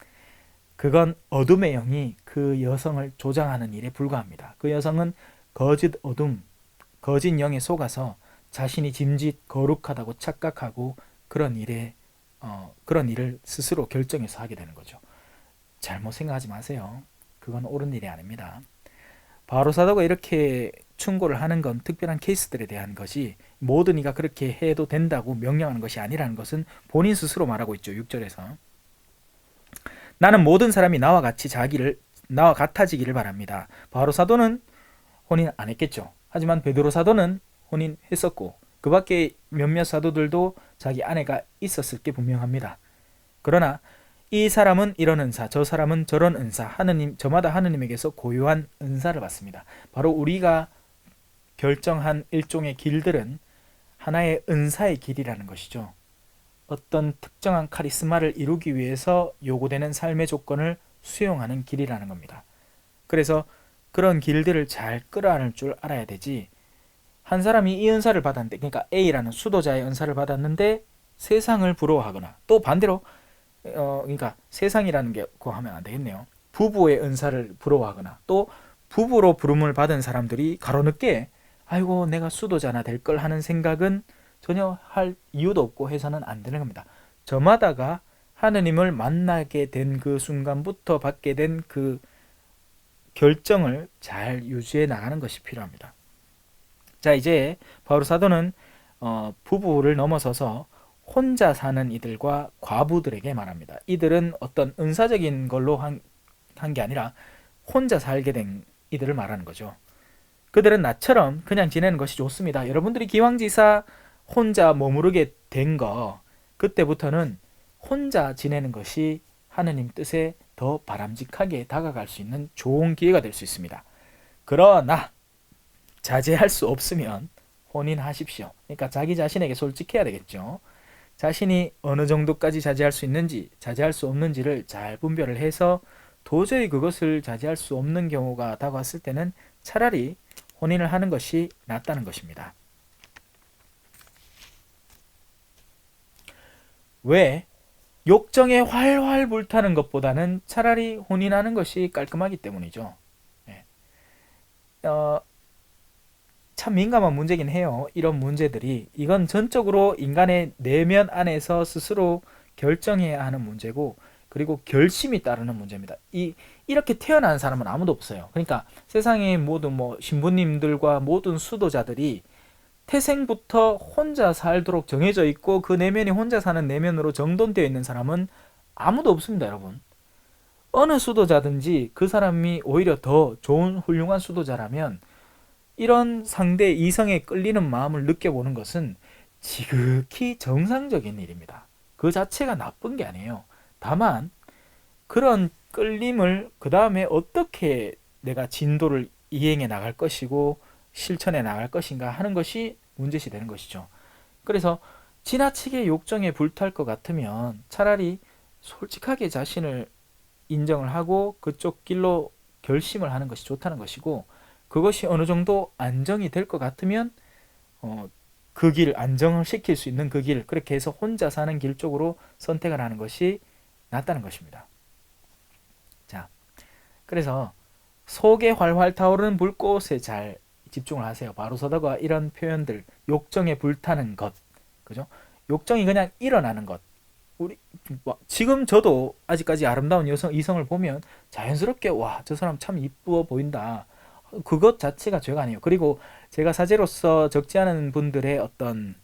A: 그건 어둠의 영이 그 여성을 조장하는 일에 불과합니다. 그 여성은 거짓 영에 속아서 자신이 짐짓 거룩하다고 착각하고 그런 일을 스스로 결정해서 하게 되는 거죠. 잘못 생각하지 마세요. 그건 옳은 일이 아닙니다. 바로 사도가 이렇게 충고를 하는 건 특별한 케이스들에 대한 것이 모든 이가 그렇게 해도 된다고 명령하는 것이 아니라는 것은 본인 스스로 말하고 있죠. 6절에서 나는 모든 사람이 나와 같아지기를 바랍니다. 바로 사도는 혼인 안 했겠죠. 하지만 베드로 사도는 혼인했었고 그 밖에 몇몇 사도들도 자기 아내가 있었을 게 분명합니다. 그러나 이 사람은 이런 은사, 저 사람은 저런 은사, 저마다 하느님에게서 고유한 은사를 받습니다. 바로 우리가 결정한 일종의 길들은 하나의 은사의 길이라는 것이죠. 어떤 특정한 카리스마를 이루기 위해서 요구되는 삶의 조건을 수용하는 길이라는 겁니다. 그래서 그런 길들을 잘 끌어안을 줄 알아야 되지, 한 사람이 이 은사를 받았는데, 그러니까 A라는 수도자의 은사를 받았는데 세상을 부러워하거나, 또 반대로 그러니까 세상이라는 게 그거 하면 안 되겠네요. 부부의 은사를 부러워하거나, 또 부부로 부름을 받은 사람들이 가로늦게 아이고 내가 수도자나 될 걸 하는 생각은 전혀 할 이유도 없고 해서는 안 되는 겁니다. 저마다가 하느님을 만나게 된 그 순간부터 받게 된 그 결정을 잘 유지해 나가는 것이 필요합니다. 자, 이제 바울 사도는 부부를 넘어서서 혼자 사는 이들과 과부들에게 말합니다. 이들은 어떤 은사적인 걸로 한 게 아니라 혼자 살게 된 이들을 말하는 거죠. 그들은 나처럼 그냥 지내는 것이 좋습니다. 여러분들이 기왕지사 혼자 머무르게 된 거, 그때부터는 혼자 지내는 것이 하느님 뜻에 더 바람직하게 다가갈 수 있는 좋은 기회가 될 수 있습니다. 그러나 자제할 수 없으면 혼인하십시오. 그러니까 자기 자신에게 솔직해야 되겠죠. 자신이 어느 정도까지 자제할 수 있는지, 자제할 수 없는지를 잘 분별을 해서 도저히 그것을 자제할 수 없는 경우가 다가왔을 때는 차라리 혼인을 하는 것이 낫다는 것입니다. 왜? 욕정에 활활 불타는 것보다는 차라리 혼인하는 것이 깔끔하기 때문이죠. 네. 참 민감한 문제긴 해요. 이런 문제들이. 이건 전적으로 인간의 내면 안에서 스스로 결정해야 하는 문제고, 그리고 결심이 따르는 문제입니다. 이렇게 태어난 사람은 아무도 없어요. 그러니까 세상의 모든 신부님들과 모든 수도자들이 태생부터 혼자 살도록 정해져 있고 그 내면이 혼자 사는 내면으로 정돈되어 있는 사람은 아무도 없습니다, 여러분. 어느 수도자든지 그 사람이 오히려 더 좋은 훌륭한 수도자라면 이런 상대 이성에 끌리는 마음을 느껴보는 것은 지극히 정상적인 일입니다. 그 자체가 나쁜 게 아니에요. 다만 그런 끌림을 그 다음에 어떻게 내가 진도를 이행해 나갈 것이고 실천해 나갈 것인가 하는 것이 문제시 되는 것이죠. 그래서 지나치게 욕정에 불탈 것 같으면 차라리 솔직하게 자신을 인정을 하고 그쪽 길로 결심을 하는 것이 좋다는 것이고, 그것이 어느 정도 안정이 될 것 같으면 그 길, 안정을 시킬 수 있는 그 길, 그렇게 해서 혼자 사는 길 쪽으로 선택을 하는 것이 낫다는 것입니다. 자, 그래서 속에 활활 타오르는 불꽃에 잘 집중을 하세요. 바로서다가 이런 표현들, 욕정에 불타는 것, 그죠? 욕정이 그냥 일어나는 것. 우리 지금 저도 아직까지 아름다운 이성을 보면 자연스럽게 와, 저 사람 참 이쁘어 보인다. 그것 자체가 죄가 아니에요. 그리고 제가 사제로서 적지 않은 분들의 어떤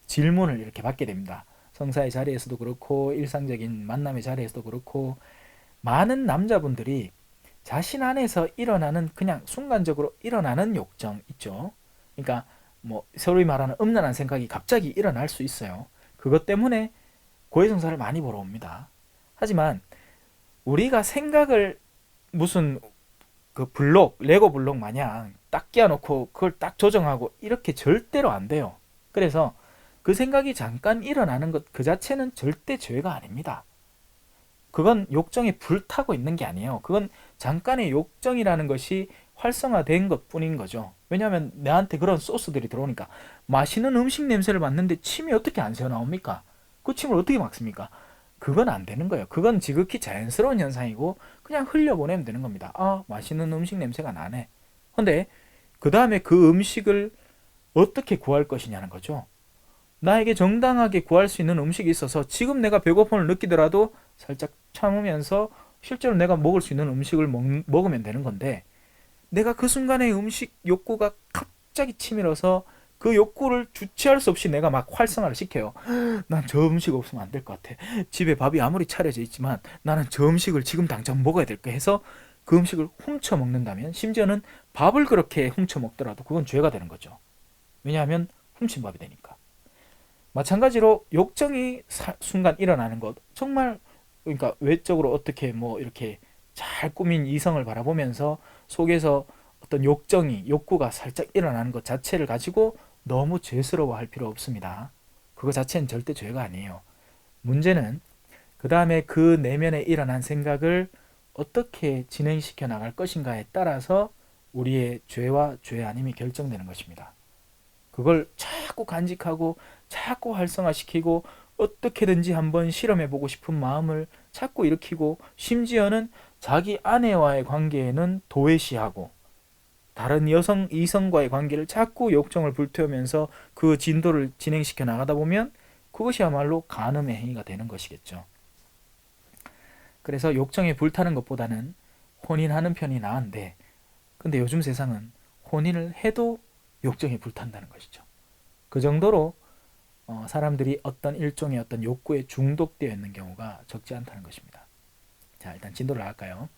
A: 질문을 이렇게 받게 됩니다. 성사의 자리에서도 그렇고 일상적인 만남의 자리에서도 그렇고 많은 남자분들이 자신 안에서 일어나는 그냥 순간적으로 일어나는 욕정 있죠. 그러니까 소위 말하는 음란한 생각이 갑자기 일어날 수 있어요. 그것 때문에 고해성사를 많이 보러 옵니다. 하지만 우리가 생각을 무슨 레고 블록 마냥 딱 끼워놓고 그걸 딱 조정하고 이렇게 절대로 안 돼요. 그래서 그 생각이 잠깐 일어나는 것 그 자체는 절대 죄가 아닙니다. 그건 욕정에 불타고 있는 게 아니에요. 그건 잠깐의 욕정이라는 것이 활성화된 것 뿐인 거죠. 왜냐하면 내한테 그런 소스들이 들어오니까 맛있는 음식 냄새를 맡는데 침이 어떻게 안 새어나옵니까? 그 침을 어떻게 막습니까? 그건 안 되는 거예요. 그건 지극히 자연스러운 현상이고 그냥 흘려보내면 되는 겁니다. 아, 맛있는 음식 냄새가 나네. 근데 그 다음에 그 음식을 어떻게 구할 것이냐는 거죠. 나에게 정당하게 구할 수 있는 음식이 있어서 지금 내가 배고픔을 느끼더라도 살짝 참으면서 실제로 내가 먹을 수 있는 음식을 먹으면 되는 건데, 내가 그 순간에 음식 욕구가 갑자기 치밀어서 그 욕구를 주체할 수 없이 내가 막 활성화를 시켜요. 난 저 음식 없으면 안 될 것 같아. 집에 밥이 아무리 차려져 있지만 나는 저 음식을 지금 당장 먹어야 될 거 해서 그 음식을 훔쳐 먹는다면, 심지어는 밥을 그렇게 훔쳐 먹더라도 그건 죄가 되는 거죠. 왜냐하면 훔친 밥이 되니까. 마찬가지로 욕정이 순간 일어나는 것, 정말 그러니까 외적으로 어떻게 이렇게 잘 꾸민 이성을 바라보면서 속에서 어떤 욕구가 살짝 일어나는 것 자체를 가지고 너무 죄스러워할 필요 없습니다. 그거 자체는 절대 죄가 아니에요. 문제는 그 다음에 그 내면에 일어난 생각을 어떻게 진행시켜 나갈 것인가에 따라서 우리의 죄와 죄 아님이 결정되는 것입니다. 그걸 자꾸 간직하고 자꾸 활성화시키고 어떻게든지 한번 실험해보고 싶은 마음을 자꾸 일으키고, 심지어는 자기 아내와의 관계에는 도외시하고 다른 이성과의 관계를 자꾸 욕정을 불태우면서 그 진도를 진행시켜 나가다 보면 그것이야말로 간음의 행위가 되는 것이겠죠. 그래서 욕정에 불타는 것보다는 혼인하는 편이 나은데, 근데 요즘 세상은 혼인을 해도 욕정에 불탄다는 것이죠. 그 정도로 사람들이 어떤 일종의 어떤 욕구에 중독되어 있는 경우가 적지 않다는 것입니다. 자, 일단 진도를 나갈까요?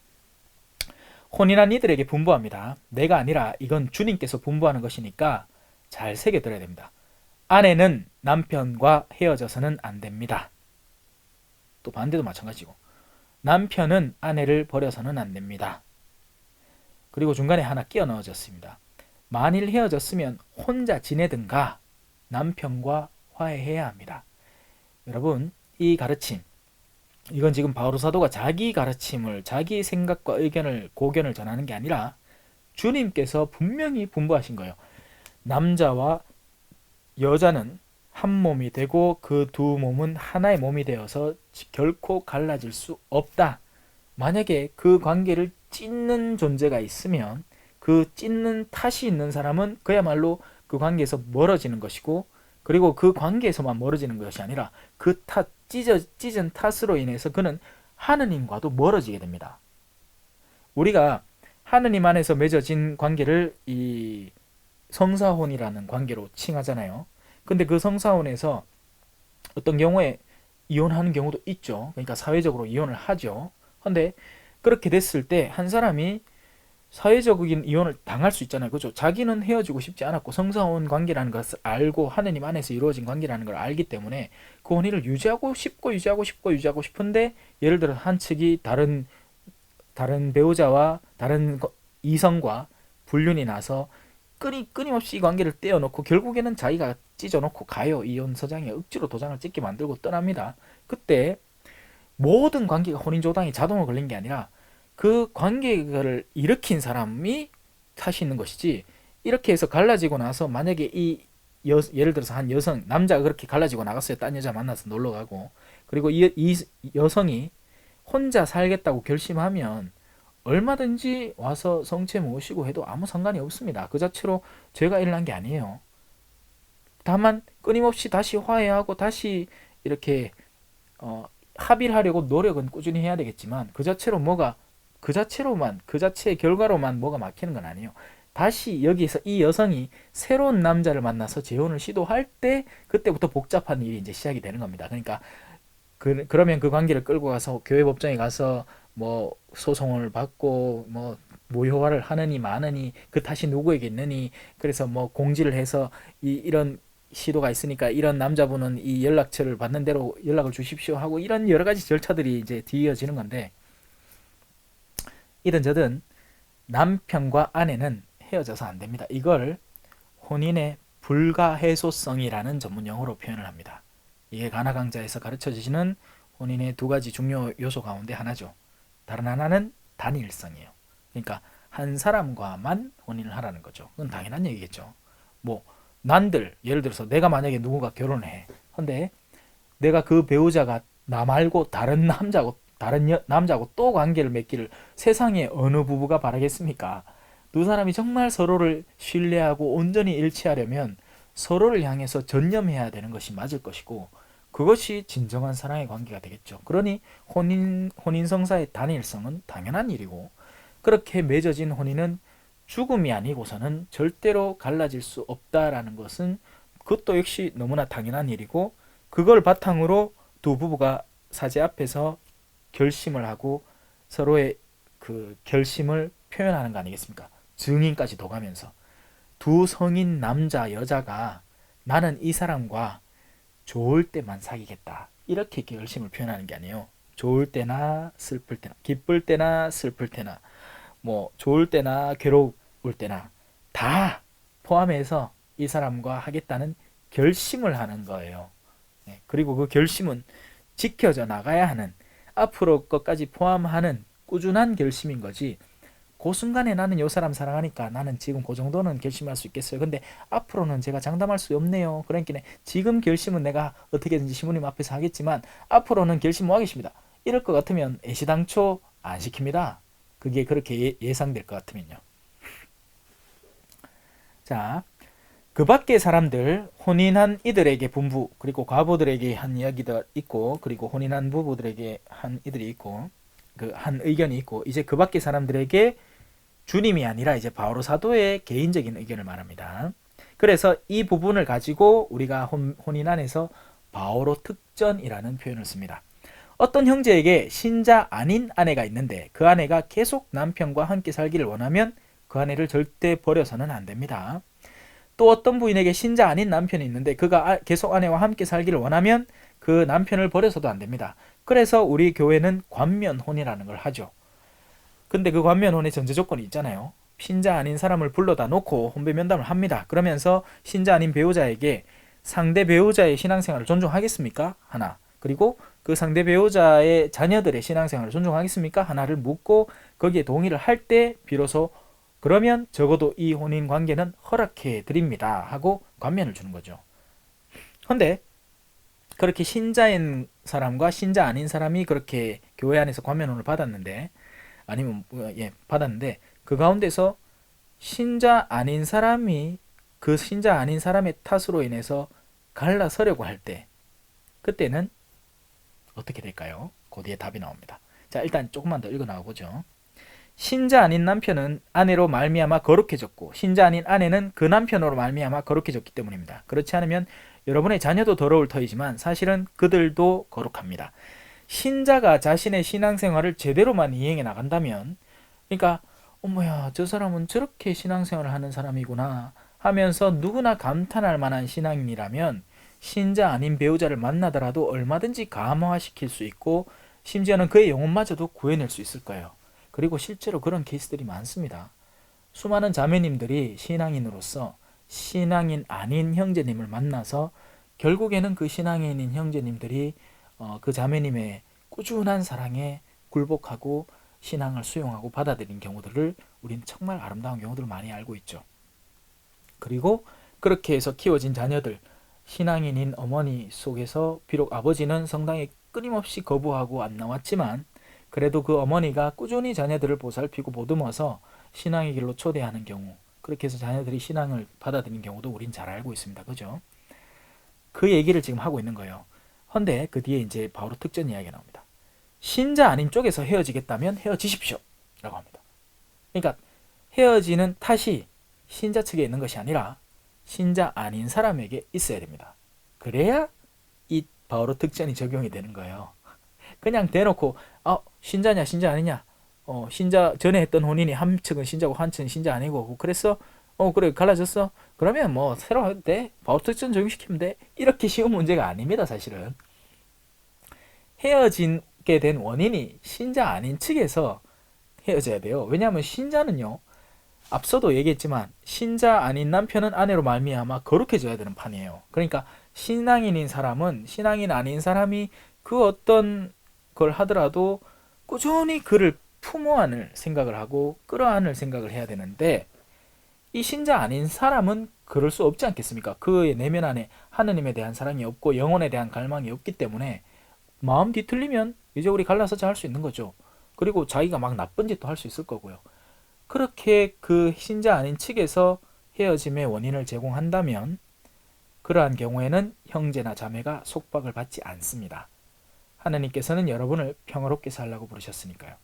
A: 혼인한 이들에게 분부합니다. 내가 아니라 이건 주님께서 분부하는 것이니까 잘 새겨들어야 됩니다. 아내는 남편과 헤어져서는 안 됩니다. 또 반대도 마찬가지고, 남편은 아내를 버려서는 안 됩니다. 그리고 중간에 하나 끼어 넣어졌습니다. 만일 헤어졌으면 혼자 지내든가 남편과 화해해야 합니다. 여러분, 이 가르침, 이건 지금 바오로 사도가 자기 가르침을, 자기 생각과 의견을, 고견을 전하는 게 아니라 주님께서 분명히 분부하신 거예요. 남자와 여자는 한 몸이 되고 그 두 몸은 하나의 몸이 되어서 결코 갈라질 수 없다. 만약에 그 관계를 찢는 존재가 있으면 그 찢는 탓이 있는 사람은 그야말로 그 관계에서 멀어지는 것이고, 그리고 그 관계에서만 멀어지는 것이 아니라 그 찢은 탓으로 인해서 그는 하느님과도 멀어지게 됩니다. 우리가 하느님 안에서 맺어진 관계를 이 성사혼이라는 관계로 칭하잖아요. 근데 그 성사혼에서 어떤 경우에 이혼하는 경우도 있죠. 그러니까 사회적으로 이혼을 하죠. 근데 그렇게 됐을 때 한 사람이 사회적인 이혼을 당할 수 있잖아요. 그죠? 자기는 헤어지고 싶지 않았고 성사혼 관계라는 것을 알고 하느님 안에서 이루어진 관계라는 걸 알기 때문에 그 혼인을 유지하고 싶은데, 예를 들어 한 측이 다른 배우자와 다른 이성과 불륜이 나서 끊임없이 이 관계를 떼어놓고 결국에는 자기가 찢어놓고 가요. 이혼서장에 억지로 도장을 찍게 만들고 떠납니다. 그때 모든 관계가 혼인조당이 자동으로 걸린 게 아니라 그 관계를 일으킨 사람이 탓이 있는 것이지, 이렇게 해서 갈라지고 나서 만약에 예를 들어서 한 여성, 남자가 그렇게 갈라지고 나갔어요. 딴 여자 만나서 놀러가고, 그리고 이 여성이 혼자 살겠다고 결심하면 얼마든지 와서 성체 모시고 해도 아무 상관이 없습니다. 그 자체로 죄가 일어난 게 아니에요. 다만 끊임없이 다시 화해하고 다시 이렇게 합의를 하려고 노력은 꾸준히 해야 되겠지만, 그 자체의 결과로만 뭐가 막히는 건 아니에요. 다시 여기서 이 여성이 새로운 남자를 만나서 재혼을 시도할 때 그때부터 복잡한 일이 이제 시작이 되는 겁니다. 그러니까 그러면 그 관계를 끌고 가서 교회 법정에 가서 뭐 소송을 받고 뭐 무효화를 하느니 마느니, 그 탓이 누구에게 있느니, 그래서 뭐 공지를 해서 이런 시도가 있으니까 이런 남자분은 이 연락처를 받는 대로 연락을 주십시오 하고, 이런 여러 가지 절차들이 이제 뒤이어지는 건데, 이든 저든 남편과 아내는 헤어져서 안 됩니다. 이걸 혼인의 불가해소성이라는 전문 용어로 표현을 합니다. 이게 가나 강좌에서 가르쳐 주시는 혼인의 두 가지 중요 요소 가운데 하나죠. 다른 하나는 단일성이에요. 그러니까 한 사람과만 혼인을 하라는 거죠. 그건 당연한 얘기겠죠. 뭐 난들, 예를 들어서 내가 만약에 누군가 결혼을 해. 근데 내가 그 배우자가 나 말고 다른 남자하고 또 관계를 맺기를 세상에 어느 부부가 바라겠습니까? 두 사람이 정말 서로를 신뢰하고 온전히 일치하려면 서로를 향해서 전념해야 되는 것이 맞을 것이고, 그것이 진정한 사랑의 관계가 되겠죠. 그러니 혼인성사의 단일성은 당연한 일이고, 그렇게 맺어진 혼인은 죽음이 아니고서는 절대로 갈라질 수 없다라는 것은 그것도 역시 너무나 당연한 일이고, 그걸 바탕으로 두 부부가 사제 앞에서 결심을 하고 서로의 그 결심을 표현하는 거 아니겠습니까? 증인까지 둬가면서 두 성인 남자 여자가 나는 이 사람과 좋을 때만 사귀겠다, 이렇게 결심을 표현하는 게 아니에요. 좋을 때나 슬플 때나, 기쁠 때나 슬플 때나, 뭐 좋을 때나 괴로울 때나 다 포함해서 이 사람과 하겠다는 결심을 하는 거예요. 그리고 그 결심은 지켜져 나가야 하는, 앞으로 것까지 포함하는 꾸준한 결심인 거지, 그 순간에 나는 이 사람 사랑하니까 나는 지금 그 정도는 결심할 수 있겠어요. 근데 앞으로는 제가 장담할 수 없네요. 그러니까 지금 결심은 내가 어떻게든지 시부님 앞에서 하겠지만 앞으로는 결심 못 하겠습니다. 이럴 것 같으면 애시당초 안 시킵니다. 그게 그렇게 예상될 것 같으면요. 자, 그 밖의 사람들, 혼인한 이들에게 분부, 그리고 과부들에게 한 이야기도 있고, 그리고 혼인한 부부들에게 한 이들이 있고, 그 한 의견이 있고, 이제 그 밖의 사람들에게 주님이 아니라 이제 바오로 사도의 개인적인 의견을 말합니다. 그래서 이 부분을 가지고 우리가 혼인 안에서 바오로 특전이라는 표현을 씁니다. 어떤 형제에게 신자 아닌 아내가 있는데 그 아내가 계속 남편과 함께 살기를 원하면 그 아내를 절대 버려서는 안 됩니다. 또 어떤 부인에게 신자 아닌 남편이 있는데 그가 계속 아내와 함께 살기를 원하면 그 남편을 버려서도 안 됩니다. 그래서 우리 교회는 관면혼이라는 걸 하죠. 근데 그 관면혼의 전제 조건이 있잖아요. 신자 아닌 사람을 불러다 놓고 혼배 면담을 합니다. 그러면서 신자 아닌 배우자에게 상대 배우자의 신앙생활을 존중하겠습니까? 하나. 그리고 그 상대 배우자의 자녀들의 신앙생활을 존중하겠습니까? 하나를 묻고 거기에 동의를 할 때 비로소 그러면 적어도 이 혼인 관계는 허락해 드립니다 하고 관면을 주는 거죠. 근데 그렇게 신자인 사람과 신자 아닌 사람이 그렇게 교회 안에서 관면혼을 받았는데 아니면 받았는데 그 가운데서 신자 아닌 사람이 그 신자 아닌 사람의 탓으로 인해서 갈라서려고 할 때 그때는 어떻게 될까요? 그 뒤에 답이 나옵니다. 자, 일단 조금만 더 읽어 나와 보죠. 신자 아닌 남편은 아내로 말미암아 거룩해졌고 신자 아닌 아내는 그 남편으로 말미암아 거룩해졌기 때문입니다. 그렇지 않으면 여러분의 자녀도 더러울 터이지만 사실은 그들도 거룩합니다. 신자가 자신의 신앙생활을 제대로만 이행해 나간다면 그러니까 어머야 저 사람은 저렇게 신앙생활을 하는 사람이구나 하면서 누구나 감탄할 만한 신앙인이라면 신자 아닌 배우자를 만나더라도 얼마든지 감화시킬 수 있고 심지어는 그의 영혼마저도 구해낼 수 있을 거예요. 그리고 실제로 그런 케이스들이 많습니다. 수많은 자매님들이 신앙인으로서 신앙인 아닌 형제님을 만나서 결국에는 그 신앙인인 형제님들이 그 자매님의 꾸준한 사랑에 굴복하고 신앙을 수용하고 받아들인 경우들을 우리는 정말 아름다운 경우들을 많이 알고 있죠. 그리고 그렇게 해서 키워진 자녀들, 신앙인인 어머니 속에서 비록 아버지는 성당에 끊임없이 거부하고 안 나왔지만 그래도 그 어머니가 꾸준히 자녀들을 보살피고 보듬어서 신앙의 길로 초대하는 경우, 그렇게 해서 자녀들이 신앙을 받아들인 경우도 우린 잘 알고 있습니다. 그죠? 그 얘기를 지금 하고 있는 거예요. 헌데 그 뒤에 이제 바로 특전 이야기가 나옵니다. 신자 아닌 쪽에서 헤어지겠다면 헤어지십시오 라고 합니다. 그러니까 헤어지는 탓이 신자 측에 있는 것이 아니라 신자 아닌 사람에게 있어야 됩니다. 그래야 이 바로 특전이 적용이 되는 거예요. 그냥 대놓고 신자냐 신자 아니냐 신자 전에 했던 혼인이 한 측은 신자고 한 측은 신자 아니고 그래서 그래 갈라졌어 그러면 뭐 새로 해도 돼 바로 특전 적용시키면 돼 이렇게 쉬운 문제가 아닙니다. 사실은 헤어지게 된 원인이 신자 아닌 측에서 헤어져야 돼요. 왜냐하면 신자는요 앞서도 얘기했지만 신자 아닌 남편은 아내로 말미암아 거룩해져야 되는 판이에요. 그러니까 신앙인인 사람은 신앙인 아닌 사람이 그 어떤 걸 하더라도 꾸준히 그를 품어 안을 생각을 하고 끌어안을 생각을 해야 되는데 이 신자 아닌 사람은 그럴 수 없지 않겠습니까? 그의 내면 안에 하느님에 대한 사랑이 없고 영혼에 대한 갈망이 없기 때문에 마음 뒤틀리면 이제 우리 갈라서자 할 수 있는 거죠. 그리고 자기가 막 나쁜 짓도 할 수 있을 거고요. 그렇게 그 신자 아닌 측에서 헤어짐의 원인을 제공한다면 그러한 경우에는 형제나 자매가 속박을 받지 않습니다. 하느님께서는 여러분을 평화롭게 살라고 부르셨으니까요.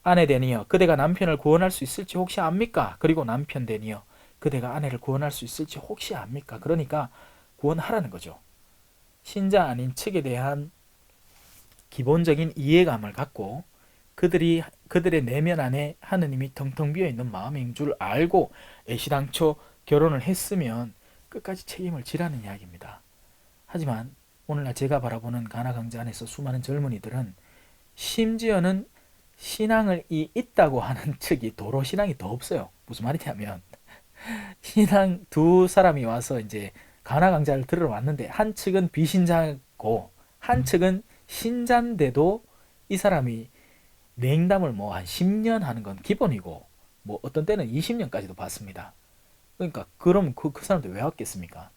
A: 아내 되니여 그대가 남편을 구원할 수 있을지 혹시 압니까? 그리고 남편 되니여 그대가 아내를 구원할 수 있을지 혹시 압니까? 그러니까 구원하라는 거죠. 신자 아닌 측에 대한 기본적인 이해감을 갖고 그들의 내면 안에 하느님이 텅텅 비어있는 마음인 줄 알고 애시당초 결혼을 했으면 끝까지 책임을 지라는 이야기입니다. 하지만 오늘날 제가 바라보는 가나 강자 안에서 수많은 젊은이들은 심지어는 신앙을 있다고 하는 측이 도로 신앙이 더 없어요. 무슨 말이냐면 신앙 두 사람이 와서 이제 가나 강자를 들으러 왔는데 한 측은 비신자고 한 측은 신자인데도 이 사람이 냉담을 뭐 한 10년 하는 건 기본이고 뭐 어떤 때는 20년까지도 봤습니다. 그러니까 그럼 그 사람들 왜 왔겠습니까?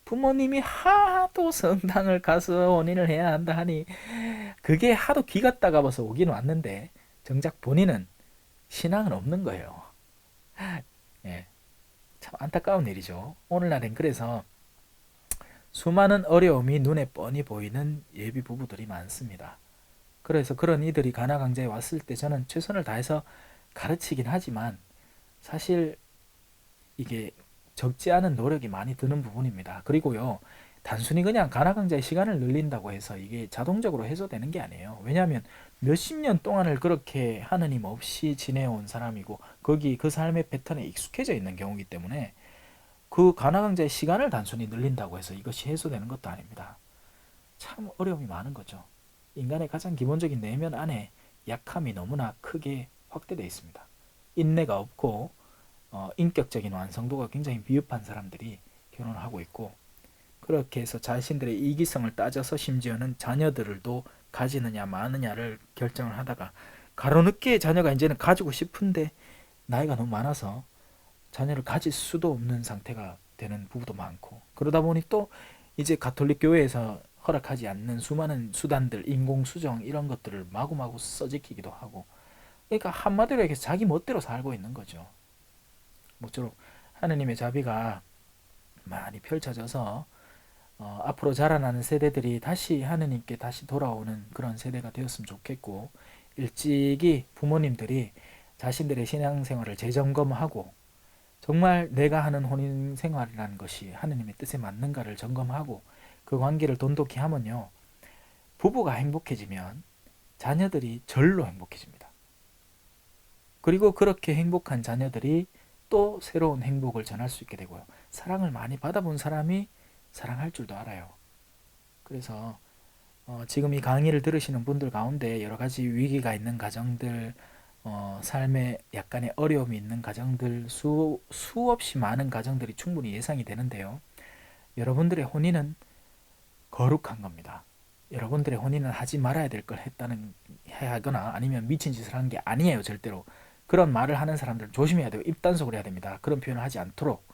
A: 부모님이 하도 성당을 가서 원인을 해야 한다 하니 그게 하도 기가 따가워서 오긴 왔는데 정작 본인은 신앙은 없는 거예요. 예, 참 안타까운 일이죠. 오늘날엔 그래서 수많은 어려움이 눈에 뻔히 보이는 예비 부부들이 많습니다. 그래서 그런 이들이 가나 강좌에 왔을 때 저는 최선을 다해서 가르치긴 하지만 사실 이게 적지 않은 노력이 많이 드는 부분입니다. 그리고요 단순히 그냥 가나강자의 시간을 늘린다고 해서 이게 자동적으로 해소되는 게 아니에요. 왜냐하면 몇십 년 동안을 그렇게 하느님 없이 지내온 사람이고 거기 그 삶의 패턴에 익숙해져 있는 경우이기 때문에 그 가나강자의 시간을 단순히 늘린다고 해서 이것이 해소되는 것도 아닙니다. 참 어려움이 많은 거죠. 인간의 가장 기본적인 내면 안에 약함이 너무나 크게 확대되어 있습니다. 인내가 없고 인격적인 완성도가 굉장히 미흡한 사람들이 결혼을 하고 있고, 그렇게 해서 자신들의 이기성을 따져서 심지어는 자녀들도 가지느냐 마느냐를 결정을 하다가 가로늦게 자녀가 이제는 가지고 싶은데 나이가 너무 많아서 자녀를 가질 수도 없는 상태가 되는 부부도 많고, 그러다 보니 또 이제 가톨릭 교회에서 허락하지 않는 수많은 수단들, 인공수정 이런 것들을 마구마구 써지키기도 하고, 그러니까 한마디로 얘기해서 자기 멋대로 살고 있는 거죠. 모쪼록 하느님의 자비가 많이 펼쳐져서 앞으로 자라나는 세대들이 다시 하느님께 다시 돌아오는 그런 세대가 되었으면 좋겠고, 일찍이 부모님들이 자신들의 신앙생활을 재점검하고 정말 내가 하는 혼인생활이라는 것이 하느님의 뜻에 맞는가를 점검하고 그 관계를 돈독히 하면요, 부부가 행복해지면 자녀들이 절로 행복해집니다. 그리고 그렇게 행복한 자녀들이 또 새로운 행복을 전할 수 있게 되고요. 사랑을 많이 받아본 사람이 사랑할 줄도 알아요. 그래서 지금 이 강의를 들으시는 분들 가운데 여러 가지 위기가 있는 가정들, 삶에 약간의 어려움이 있는 가정들, 수없이 많은 가정들이 충분히 예상이 되는데요. 여러분들의 혼인은 거룩한 겁니다. 여러분들의 혼인은 하지 말아야 될 걸 해야 하거나 아니면 미친 짓을 하는 게 아니에요. 절대로. 그런 말을 하는 사람들은 조심해야 돼요. 입단속을 해야 됩니다. 그런 표현을 하지 않도록.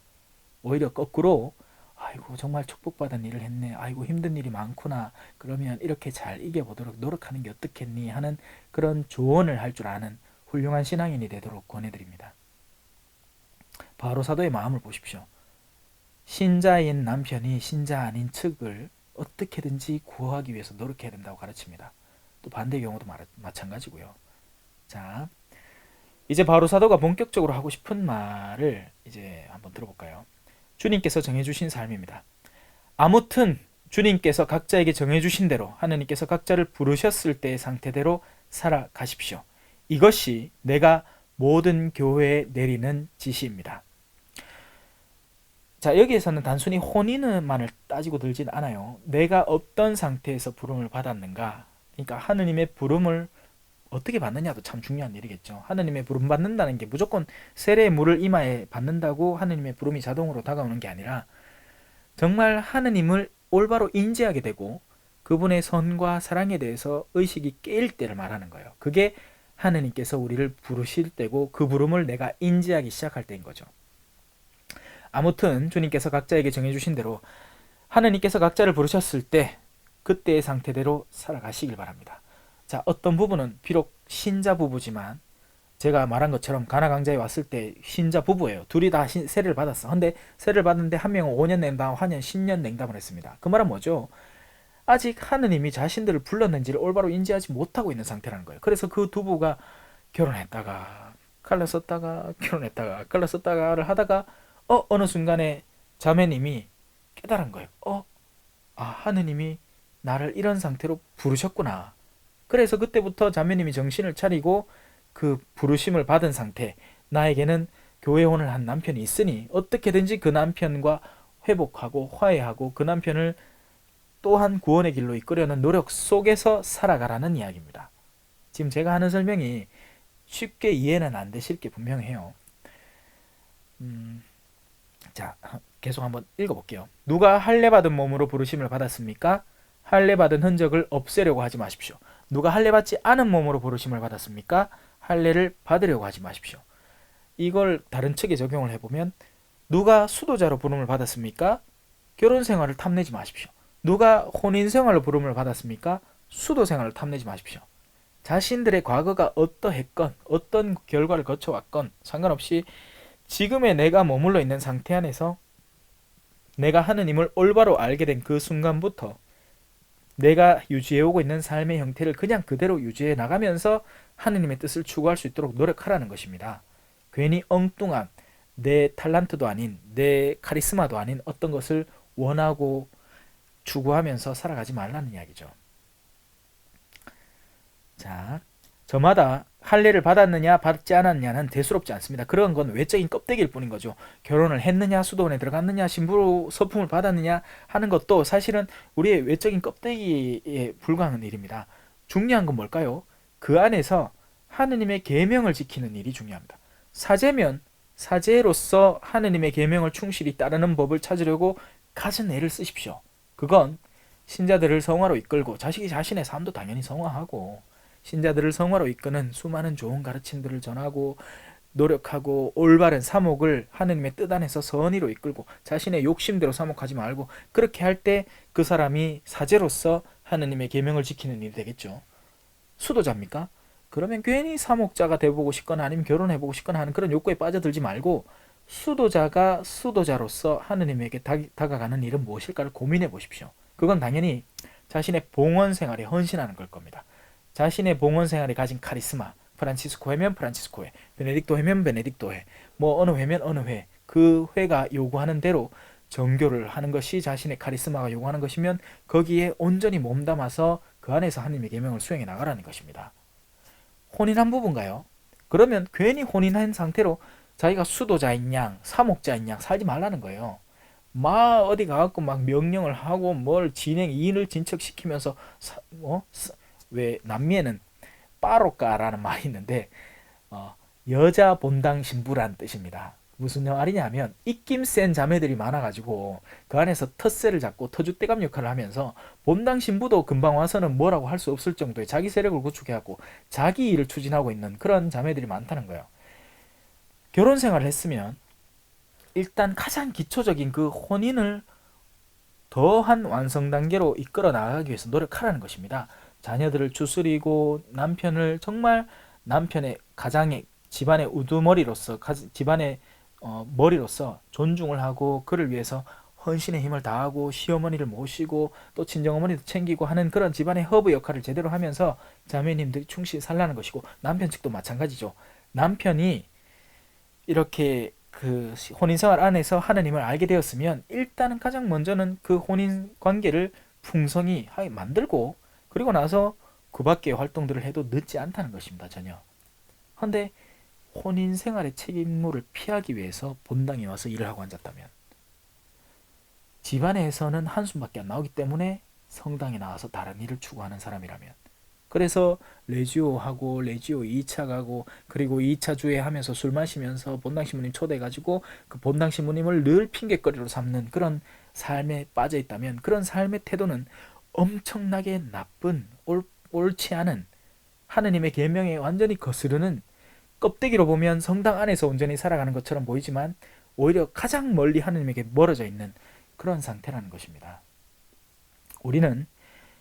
A: 오히려 거꾸로 아이고 정말 축복받은 일을 했네, 아이고 힘든 일이 많구나, 그러면 이렇게 잘 이겨보도록 노력하는 게 어떻겠니 하는 그런 조언을 할 줄 아는 훌륭한 신앙인이 되도록 권해드립니다. 바로 사도의 마음을 보십시오. 신자인 남편이 신자 아닌 측을 어떻게든지 구하기 위해서 노력해야 된다고 가르칩니다. 또 반대 경우도 마찬가지고요. 자, 이제 바로 사도가 본격적으로 하고 싶은 말을 이제 한번 들어볼까요? 주님께서 정해주신 삶입니다. 아무튼 주님께서 각자에게 정해주신 대로 하느님께서 각자를 부르셨을 때의 상태대로 살아가십시오. 이것이 내가 모든 교회에 내리는 지시입니다. 자, 여기에서는 단순히 혼인만을 따지고 들진 않아요. 내가 어떤 상태에서 부름을 받았는가, 그러니까 하느님의 부름을 어떻게 받느냐도 참 중요한 일이겠죠. 하느님의 부름 받는다는 게 무조건 세례의 물을 이마에 받는다고 하느님의 부름이 자동으로 다가오는 게 아니라 정말 하느님을 올바로 인지하게 되고 그분의 선과 사랑에 대해서 의식이 깨일 때를 말하는 거예요. 그게 하느님께서 우리를 부르실 때고 그 부름을 내가 인지하기 시작할 때인 거죠. 아무튼 주님께서 각자에게 정해주신 대로 하느님께서 각자를 부르셨을 때 그때의 상태대로 살아가시길 바랍니다. 자, 어떤 부부는 비록 신자 부부지만 제가 말한 것처럼 가나강자에 왔을 때 신자 부부예요. 둘이 다 세례를 받았어. 근데 세례를 받는데 한 명은 5년 냉담, 한 명은 10년 냉담을 했습니다. 그 말은 뭐죠? 아직 하느님이 자신들을 불렀는지를 올바로 인지하지 못하고 있는 상태라는 거예요. 그래서 그 두 부부가 결혼했다가 갈라섰다가 결혼했다가 갈라섰다가를 하다가 어느 순간에 자매님이 깨달은 거예요. 하느님이 나를 이런 상태로 부르셨구나. 그래서 그때부터 자매님이 정신을 차리고 그 부르심을 받은 상태, 나에게는 교회혼을 한 남편이 있으니 어떻게든지 그 남편과 회복하고 화해하고 그 남편을 또한 구원의 길로 이끌려는 노력 속에서 살아가라는 이야기입니다. 지금 제가 하는 설명이 쉽게 이해는 안 되실 게 분명해요. 자, 계속 한번 읽어볼게요. 누가 할례받은 몸으로 부르심을 받았습니까? 할례받은 흔적을 없애려고 하지 마십시오. 누가 할례받지 않은 몸으로 부르심을 받았습니까? 할례를 받으려고 하지 마십시오. 이걸 다른 측에 적용을 해보면 누가 수도자로 부름을 받았습니까? 결혼생활을 탐내지 마십시오. 누가 혼인생활로 부름을 받았습니까? 수도생활을 탐내지 마십시오. 자신들의 과거가 어떠했건 어떤 결과를 거쳐왔건 상관없이 지금의 내가 머물러 있는 상태 안에서 내가 하느님을 올바로 알게 된 그 순간부터 내가 유지해오고 있는 삶의 형태를 그냥 그대로 유지해 나가면서 하느님의 뜻을 추구할 수 있도록 노력하라는 것입니다. 괜히 엉뚱한 내 탤런트도 아닌 내 카리스마도 아닌 어떤 것을 원하고 추구하면서 살아가지 말라는 이야기죠. 자, 저마다 할례를 받았느냐 받지 않았느냐는 대수롭지 않습니다. 그런 건 외적인 껍데기일 뿐인 거죠. 결혼을 했느냐, 수도원에 들어갔느냐, 신부 서품을 받았느냐 하는 것도 사실은 우리의 외적인 껍데기에 불과한 일입니다. 중요한 건 뭘까요? 그 안에서 하느님의 계명을 지키는 일이 중요합니다. 사제면 사제로서 하느님의 계명을 충실히 따르는 법을 찾으려고 갖은 애를 쓰십시오. 그건 신자들을 성화로 이끌고 자식이 자신의 삶도 당연히 성화하고 신자들을 성화로 이끄는 수많은 좋은 가르침들을 전하고 노력하고 올바른 사목을 하느님의 뜻 안에서 선의로 이끌고 자신의 욕심대로 사목하지 말고 그렇게 할 때 그 사람이 사제로서 하느님의 계명을 지키는 일이 되겠죠. 수도자입니까? 그러면 괜히 사목자가 돼보고 싶거나 아니면 결혼해보고 싶거나 하는 그런 욕구에 빠져들지 말고 수도자가 수도자로서 하느님에게 다가가는 일은 무엇일까를 고민해 보십시오. 그건 당연히 자신의 봉헌 생활에 헌신하는 걸 겁니다. 자신의 봉헌 생활에 가진 카리스마, 프란치스코 회면 프란치스코 회, 베네딕토 회면 베네딕토 회, 뭐 어느 회면 어느 회, 그 회가 요구하는 대로 정교를 하는 것이 자신의 카리스마가 요구하는 것이면 거기에 온전히 몸담아서 그 안에서 하나님의 계명을 수행해 나가라는 것입니다. 혼인한 부부인가요? 그러면 괜히 혼인한 상태로 자기가 수도자인 양, 사목자인 양 살지 말라는 거예요. 막 어디 가갖고 막 명령을 하고 뭘 이인을 진척시키면서 왜 남미에는 빠로까라는 말이 있는데 여자 본당 신부란 뜻입니다. 무슨 말이냐 하면 입김 센 자매들이 많아가지고 그 안에서 텃세를 잡고 터줏대감 역할을 하면서 본당 신부도 금방 와서는 뭐라고 할 수 없을 정도의 자기 세력을 구축해갖고 자기 일을 추진하고 있는 그런 자매들이 많다는 거예요. 결혼 생활을 했으면 일단 가장 기초적인 그 혼인을 더한 완성 단계로 이끌어 나가기 위해서 노력하라는 것입니다. 자녀들을 추스리고 남편을 정말 남편의 가장의 집안의 우두머리로서 집안의 머리로서 존중을 하고 그를 위해서 헌신의 힘을 다하고 시어머니를 모시고 또 친정어머니도 챙기고 하는 그런 집안의 허브 역할을 제대로 하면서 자매님들이 충실히 살라는 것이고 남편 측도 마찬가지죠. 남편이 이렇게 그 혼인생활 안에서 하느님을 알게 되었으면 일단은 가장 먼저는 그 혼인 관계를 풍성히 만들고 그리고 나서 그 밖의 활동들을 해도 늦지 않다는 것입니다. 전혀. 그런데 혼인생활의 책임물을 피하기 위해서 본당에 와서 일을 하고 앉았다면 집안에서는 한숨밖에 안 나오기 때문에 성당에 나와서 다른 일을 추구하는 사람이라면 그래서 레지오하고 레지오 2차 가고 그리고 2차 주에 하면서 술 마시면서 본당 신부님 초대해가지고 그 본당 신부님을 늘 핑계거리로 삼는 그런 삶에 빠져 있다면 그런 삶의 태도는 엄청나게 나쁜 옳지 않은 하느님의 계명에 완전히 거스르는 껍데기로 보면 성당 안에서 온전히 살아가는 것처럼 보이지만 오히려 가장 멀리 하느님에게 멀어져 있는 그런 상태라는 것입니다. 우리는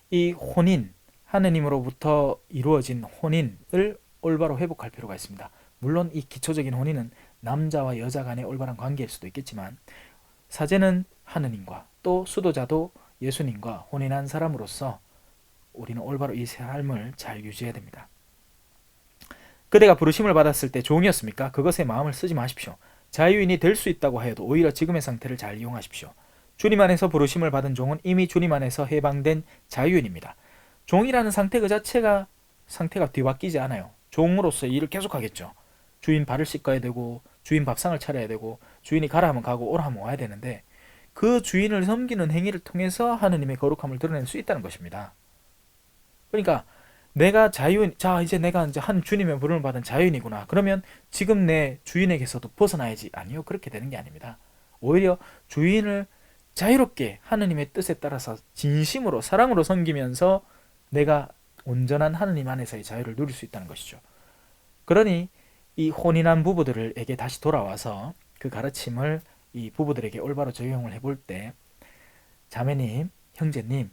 A: 이 혼인 하느님으로부터 이루어진 혼인을 올바로 회복할 필요가 있습니다. 물론 이 기초적인 혼인은 남자와 여자 간의 올바른 관계일 수도 있겠지만 사제는 하느님과 또 수도자도 예수님과 혼인한 사람으로서 우리는 올바로 이 삶을 잘 유지해야 됩니다. 그대가 부르심을 받았을 때 종이었습니까? 그것에 마음을 쓰지 마십시오. 자유인이 될 수 있다고 하여도 오히려 지금의 상태를 잘 이용하십시오. 주님 안에서 부르심을 받은 종은 이미 주님 안에서 해방된 자유인입니다. 종이라는 상태 그 자체가 상태가 뒤바뀌지 않아요. 종으로서 일을 계속하겠죠. 주인 발을 씻어야 되고 주인 밥상을 차려야 되고 주인이 가라 하면 가고 오라 하면 와야 되는데 그 주인을 섬기는 행위를 통해서 하느님의 거룩함을 드러낼 수 있다는 것입니다. 그러니까 내가 자유인, 자 이제 내가 이제 한 주님의 부름을 받은 자유인이구나. 그러면 지금 내 주인에게서도 벗어나야지. 아니요, 그렇게 되는 게 아닙니다. 오히려 주인을 자유롭게 하느님의 뜻에 따라서 진심으로 사랑으로 섬기면서 내가 온전한 하느님 안에서의 자유를 누릴 수 있다는 것이죠. 그러니 이 혼인한 부부들에게 다시 돌아와서 그 가르침을 이 부부들에게 올바로 적용을 해볼 때 자매님, 형제님,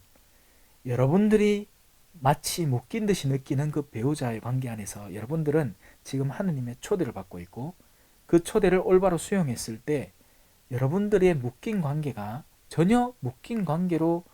A: 여러분들이 마치 묶인 듯이 느끼는 그 배우자의 관계 안에서 여러분들은 지금 하느님의 초대를 받고 있고 그 초대를 올바로 수용했을 때 여러분들의 묶인 관계가 전혀 묶인 관계로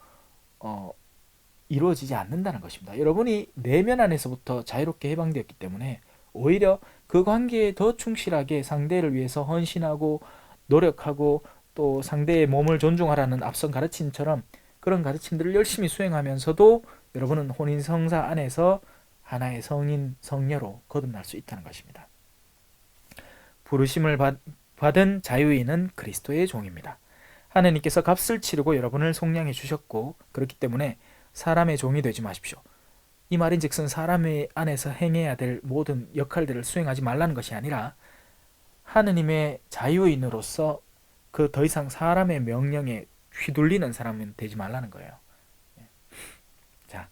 A: 이루어지지 않는다는 것입니다. 여러분이 내면 안에서부터 자유롭게 해방되었기 때문에 오히려 그 관계에 더 충실하게 상대를 위해서 헌신하고 노력하고 또 상대의 몸을 존중하라는 앞선 가르침처럼 그런 가르침들을 열심히 수행하면서도 여러분은 혼인성사 안에서 하나의 성인, 성녀로 거듭날 수 있다는 것입니다. 부르심을 받은 자유인은 그리스도의 종입니다. 하느님께서 값을 치르고 여러분을 속량해 주셨고 그렇기 때문에 사람의 종이 되지 마십시오. 이 말인즉슨 사람의 안에서 행해야 될 모든 역할들을 수행하지 말라는 것이 아니라 하느님의 자유인으로서 그 더 이상 사람의 명령에 휘둘리는 사람은 되지 말라는 거예요. 자,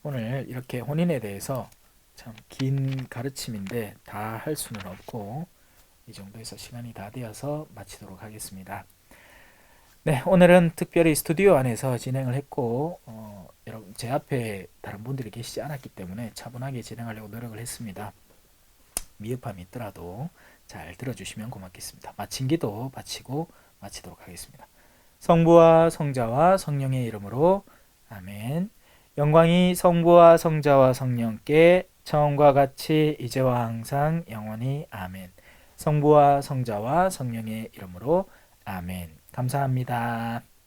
A: 오늘 이렇게 혼인에 대해서 참 긴 가르침인데 다 할 수는 없고 이 정도에서 시간이 다 되어서 마치도록 하겠습니다. 네, 오늘은 특별히 스튜디오 안에서 진행을 했고 여러분 제 앞에 다른 분들이 계시지 않았기 때문에 차분하게 진행하려고 노력을 했습니다. 미흡함이 있더라도 잘 들어주시면 고맙겠습니다. 마친 기도 바치고 마치도록 하겠습니다. 성부와 성자와 성령의 이름으로 아멘. 영광이 성부와 성자와 성령께 처음과 같이 이제와 항상 영원히 아멘. 성부와 성자와 성령의 이름으로 아멘. 감사합니다.